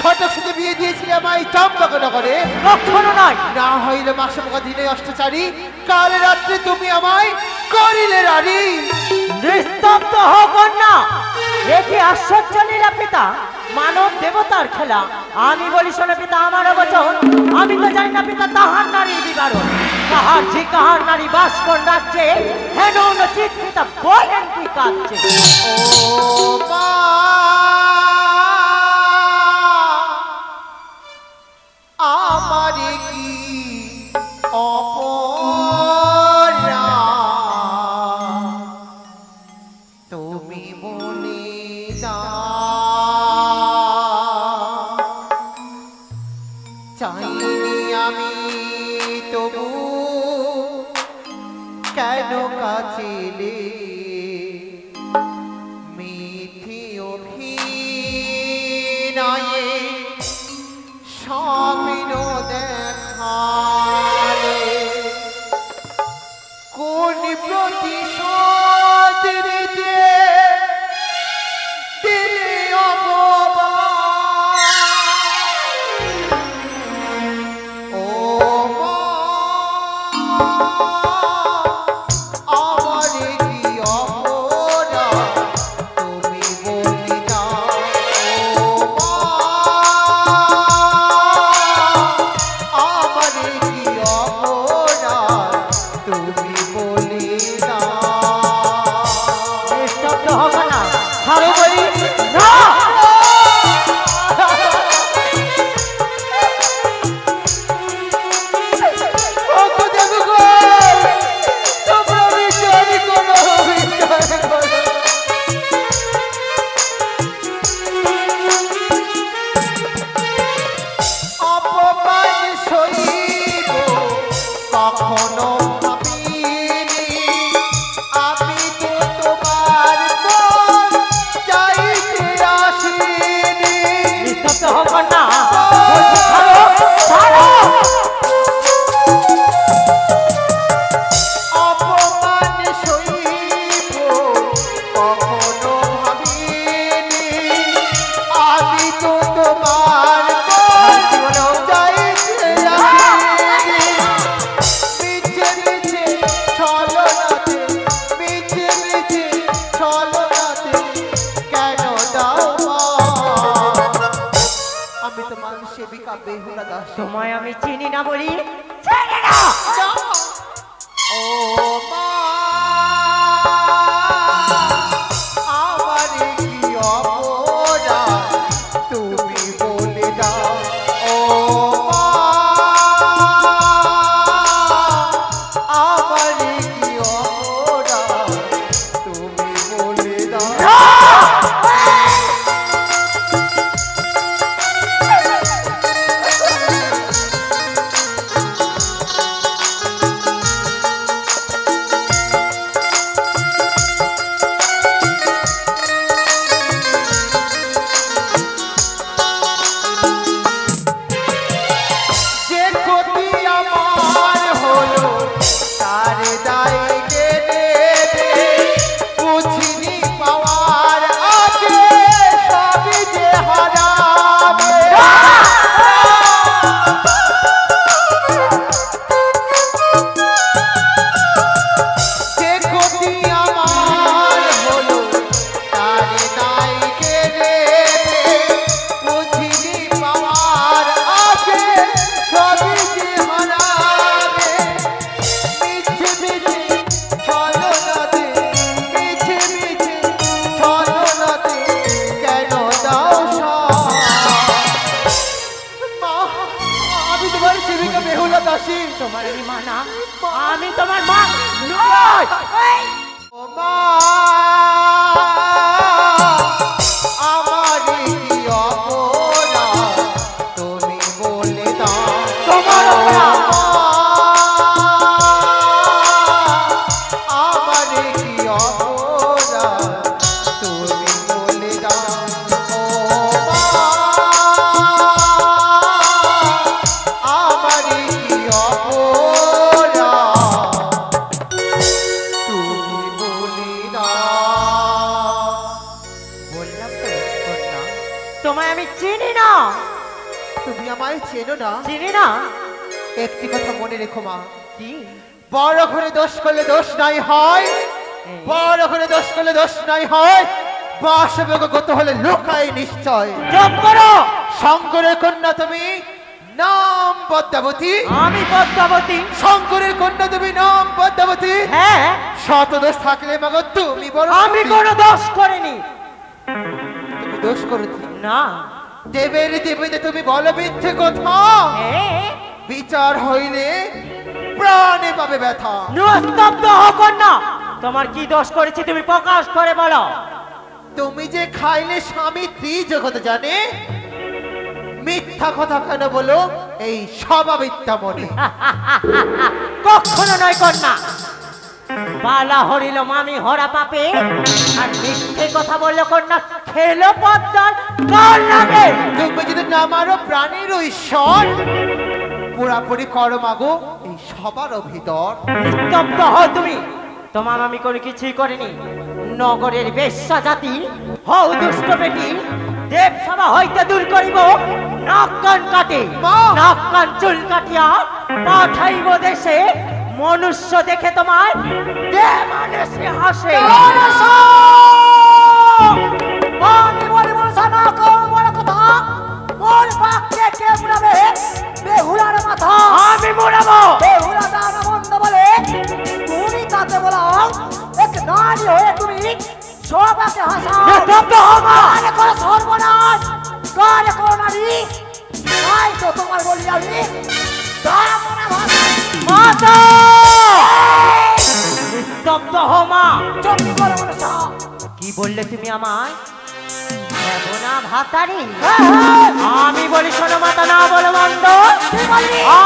ঘটক সাথে বিয়ে দিয়েছিলাম আই চম্পকনগরে। কখনো নয়, না হইলে মাসমুখা দিনে অষ্টচারী, কাল রাত্রে তুমি আমায় করিলে রানী। নিস্তব্ধ হোক না, একে আশ্চর্য লীলা পিতা, মানব দেবতার খেলা। আমি বলি শোনো পিতা আমার বচন, আমি তো জানি না পিতা তাহার নারীর বিবরণ। কাহার ঝি কাহার নারী বাস কোন রাজ্যে, হেন চিত পিতা বলেন কি কাজে। ও মা আমারে কি অপরাধ তুমি মনে দাও, চাইনি আমি তবু কেন কাছিলে মিথি অভিনয়ে স্বপ্ন দেখালে, কোন প্রতিশোধ নিতে দিলে অপমান। ও মা আমারে কি বেহুলা দাস। তোমায় আমি চিনি না বলি চিনি না। ও মা, আমার কি অপরাধ তুমি বলে দাও। ও মা, আমার কি অপরাধ তুমি বলে দাও। যে ক্ষতি আমার হলো তার দায় কে নেবে? বুঝিনি পাওয়ার আগে সবই যে হারাবে। যে ক্ষতি আমার হলো তার দায় কে নেবে? বুঝিনি পাওয়ার আগে সবই যে হারাবে। মিছে মিছে ছলনাতে, মিছে মিছে ছলনাতে কেন দাও সাথ? মা, আমি তোমার সেবিকা বেহুলা দাসী। তোমার আমি মা না, আমি তোমার মা নই। ও মা, আমার কি অপরাধ তুমি বলে দাও। তোমার অপরাধ। আমার কি অপরাধ তুমি বলে দাও। ও মা, আমার কি অপরাধ তুমি বলে দাও। বললাম তো কন্যা, তোমায় আমি চিনি না, তুমি আমায় চেনো না? চিনি না। একটি কথা মনে রেখো মা, কি? বড় করে দোষ করলে দোষ নাই হয়, বড় করে দোষ করলে দোষ নাই হয়, বাসবগত হলে লোকাই নিশ্চয়। চুপ করো। শঙ্করের কন্যা তুমি, নাম পদ্মাবতী। আমি পদ্মাবতী। শঙ্করের কন্যা তুমি, নাম পদ্মাবতী। হ্যাঁ, শত দোষ থাকলে মাগো তুমি বড় আমি দোষী। কোনো দোষ করিনি। তুমি দোষ করেছি না। দেবের দেবীতে তুমি বলো মিথ্যে কথা। হ্যাঁ, বিচার হইলে প্রাণে পাবে ব্যথা। নিস্তব্ধ হও কন্যা। তোমার কি দোষ করেছি তুমি প্রকাশ করে বলো। তুমি যে খাইলে স্বামী জগতে জানে, মিথ্যা কথা কেন বলো? এই সবা মিথ্যা মনে। কখনো নয় কন্যা। বালা হরিল মামি হরা পাপে, আর মিথ্যে কথা বললো কন্যা খেলো পদ্মার কাল লাগে। তুমি যদি না মারো প্রাণীর ঈশ্বর, পুরাপুরি করো মাগো এই সবার ভিতর। নিস্তব্ধ হও তুমি। তোমার আমি কোনো কিছুই করিনি। নগরের বেশ্যা জাতি হও দুষ্ট বেটি। দেবসভা হইতে দূর করিব নাক কান কাটে, মা! নাক কান চুল কাটিয়া পাঠাইব দেশে। মনুষ্য দেখে তোমার দে মানুষে হাসে। মানি বলে বলছা না কম বড় কথা। মোর বাক্যে কে মুড়াবে বেহুলার মাথা? আমি মুড়াবো। বেহুলা দানা বন্ধ বলে তুমি তাতে বলাও এক নারী হয়ে তুমি সবাকে হাসাও। নিস্তব্ধ হও মা। কারে করো সর্বনাশ, কারে করো নারী। তাই তো তোমার বলি আমি দামনা ভাষা। মাতা! নিস্তব্ধ হও মা। চুপ করো মনুষ্য। কি বললে তুমি আমায়? দেবনা ভাতারি? আমি বলি শোনো মাতা, না বলো মন্দ।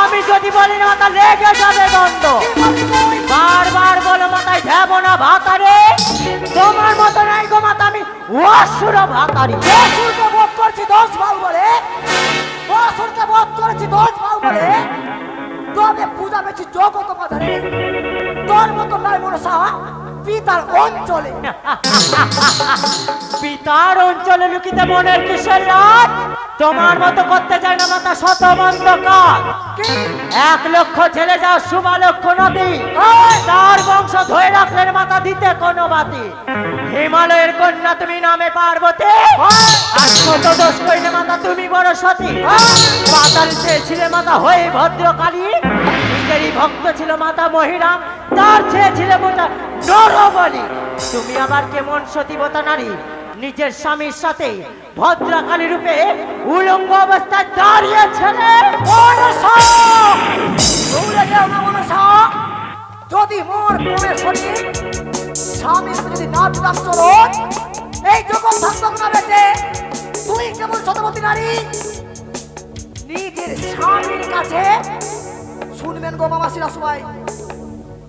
আমি যদি বলি না মাতা লেগে যাবে বন্ধ। বারবার বলো মাতায় দেবনা ভাতারে। তোমার মতো নাই গো মাতা, আমি অসুর ভাতারি। অসুরকে বধ করছি 10 ভাগ বলে, অসুরকে বধ করেছি 10 ভাগ বলে, তবে পূজা পেয়েছি জগত বাজারে। তোর মতো নয় মনসা পিতার অঞ্চলে। পিতার অঞ্চলে লুকিতে মনের কিসের রাত? তোমার মতো করতে চাই না মাতা শত মন্দ কাজ। 1 লক্ষ ছেলে যাও শুভালক্ষ নদী, তার বংশ ধরে রাখলেন মাতা দিতে কোনো বাতি। হিমালয়ের কন্যা তুমি নামে পার্বতী, আর কত দোষ করিলে মাতা তুমি বড় সতী। পাতাল চেয়েছিলে মাতা হয়ে ভদ্রকালী, নিজেরই ভক্ত ছিল মাতা মহিরাম, তার চেয়েছিলে মাতা নরবলি। তুমি আবার কেমন সতীবতা নারী, নিজের স্বামীর সাথে ভদ্রকালী রূপে উলঙ্গ অবস্থায় দাঁড়িয়েছিলে। যদি মোর প্রেমের শরীর স্বামী যদি না বিকাশ চলো, এই জগৎ থাকতো না বেঁচে। তুই কেমন সতবতী নারী, নিজের স্বামীর কাছে শুনবেন গো মামাসিরা সবাই,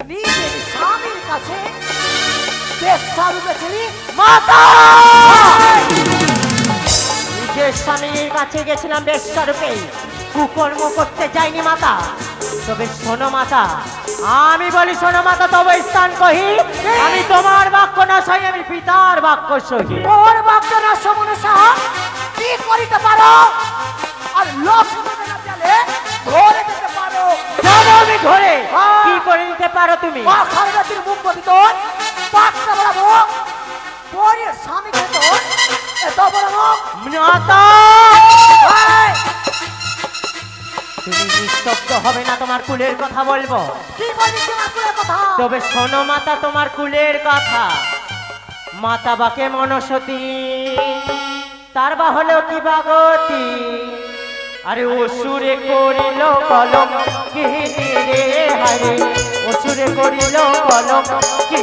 নিজের স্বামীর কাছে বেশ্যা রূপে ছিলি মাতা। নিজের স্বামীর কাছে গেছিলাম বেশ্যা রূপে, কুকর্ম করতে যাইনি মাতা। তবে শোনো মাতা, আমি বলি শোনো মাতা, তবে স্থান কহি আমি তোমার বাক্য না সহি, আমি পিতার বাক্য সহি। ওর বাক্য না সমনসা কি করিতে পারো, আর লোক শুনতে না চালে ধরে যেতে পারো। যাবো আমি ঘরে, কি করে নিতে পারো তুমি? খারগাতির মুখ গঠিত পাঁচটা বড় মুখ, পরে স্বামী খেত এত বড় মুখ। মাতা তুমি নিস্তব্ধ হবে না, তোমার কুলের কথা বলবো। কি বলবি তোমার কুলের কথা? তবে শোনো মাতা তোমার কুলের কথা। মাতা বাকে মনসতী, তার বা হলো কি বাগতি। আরে অসুরে করিল কলম কি রে, হারে অসুরে করিল কলম কি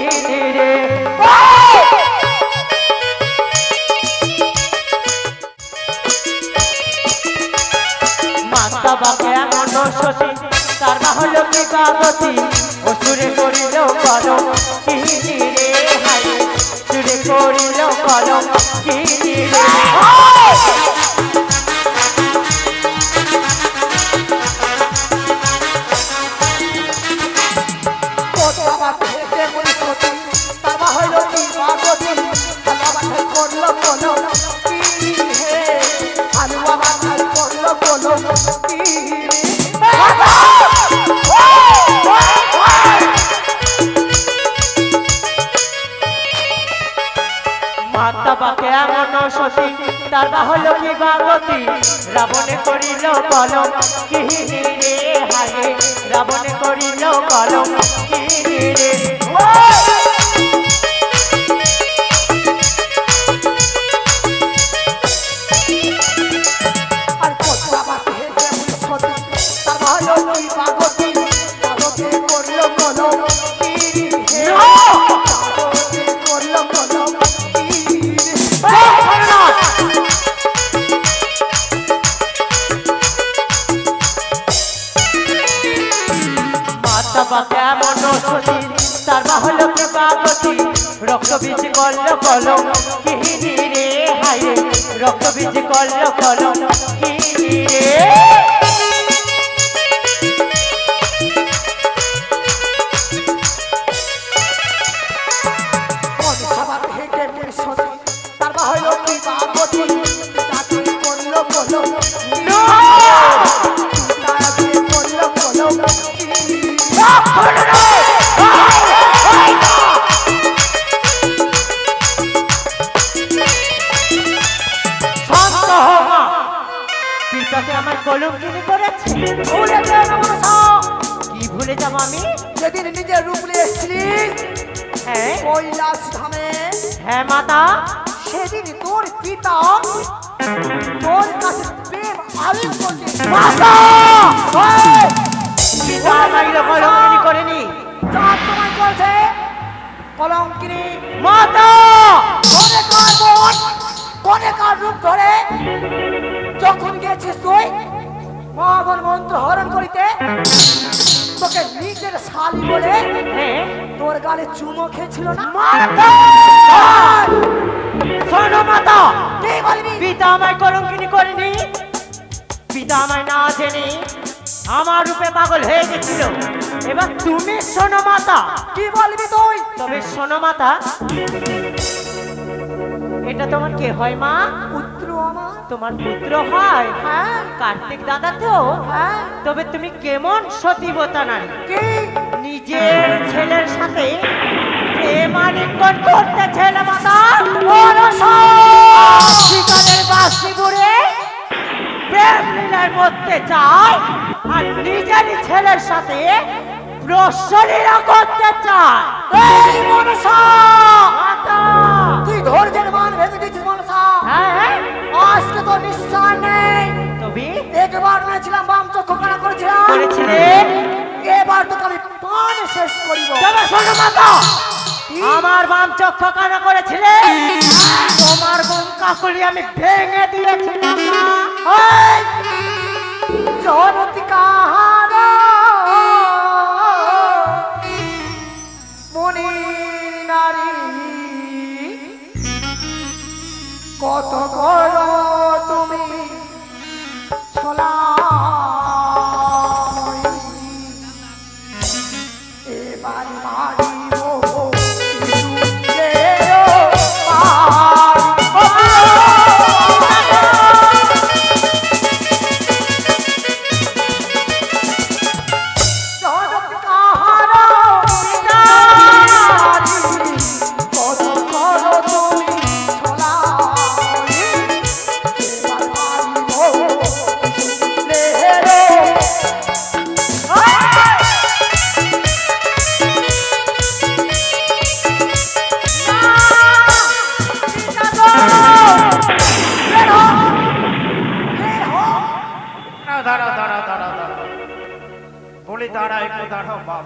রে। মাতা বাকে মনসতী, তার বা হলো কি বাগতি। অসুরে করিল কলম কি রে, হারে সুরে করিল কলম কি রে। মাতা বাকে মনসতী, তার বা হলো কি বাগতি। রাবণে করিল কলম কি রে, হারে রাবণে করিল কলম কি রে। আর কোথা বাতে হেঁটে মুছতি, তার ভালো কি পাগতি, পাগতি করলো কলম কি রে, পাগতি করলো কলম কি রে। মাতা বাকে মনসতী, তার বা হলো কি বাগতি। রক্ত বীজ করল কলম কি রে, হায় রক্ত বীজ করল কলম কি রে। কোথা বাতে হেঁটে মুছতি, তার ভালো কি পাগতি, পাগতি করলো কলম কি রে, পাগতি করলো কলম কি রে। শান্ত হও মা, পিতাকে আমার কলঙ্কিনী করেছে। ভুলে যেও না মনসা, কি ভুলে যাবো আমি? যেদিন নিজের রূপ নিয়ে এসেছিলি হ্যাঁ কৈলাস ধামে, হ্যাঁ মাতা, সেদিন তোর পিতা তোর কাছে প্রেম আলিঙ্গন করতে মাতা পিতা আমাকে কলঙ্কিনী করেনি। যা তোমায় করছে কলঙ্কিনী। মাতা কোনে কার বোন, কোনে কার রূপ ধরে যখন গেছিস তুই মহাগণ মন্ত্র হরণ করিতে, তোকে নিজের শালী বলে হ্যাঁ তোর গালে চুমো খেয়েছিল না? মাতা শোনো মাতা, কি বলবি? পিতা আমায় কলঙ্কিনী করেনি। পিতা আমায় না জেনে আমার রূপে পাগল হয়ে গেছিল। এবার তুমি শোনো মাতা, কি বলবি তুই? তবে শোনো মাতা, এটা তোমার কে হয় মা? পুত্র আমার। তোমার পুত্র হয়? হ্যাঁ কার্তিক দাদা তো? হ্যাঁ। তবে তুমি কেমন সতীবতা নারী, কি নিজের ছেলের সাথে প্রেমালিঙ্গন করতেছে না মাতা? শিকারের বাসি বুড়ে প্রেম লীলায় মরতে চায় আর নিজেরই ছেলের সাথে প্রসলীলা করতে চায়। এই মনসা, মাতা! তুই ধৈর্যের মান ভেঙে দিচ্ছিস মনসা। হ্যাঁ, আজকে তো নিশ্চয় নেই। তবে একবার মেরেছিলাম, বাম চক্ষু কানা করেছিলাম, করেছিলেন। এবার তোকে আমি পান শেষ করিব। তবে শোনো মাতা, আমার বাম চক্ষু কানা করেছিলে, তোমার বাম কাকুলি আমি ভেঙে দিয়েছিলাম না। এই জগৎ কাহার মনি নারী, কত করো তুমি ছলা, এবার মারিব দাঁড়া দাঁড়া দাঁড়া দাঁড়া বলে দাঁড়া, একটু দাঁড়াও বাবা।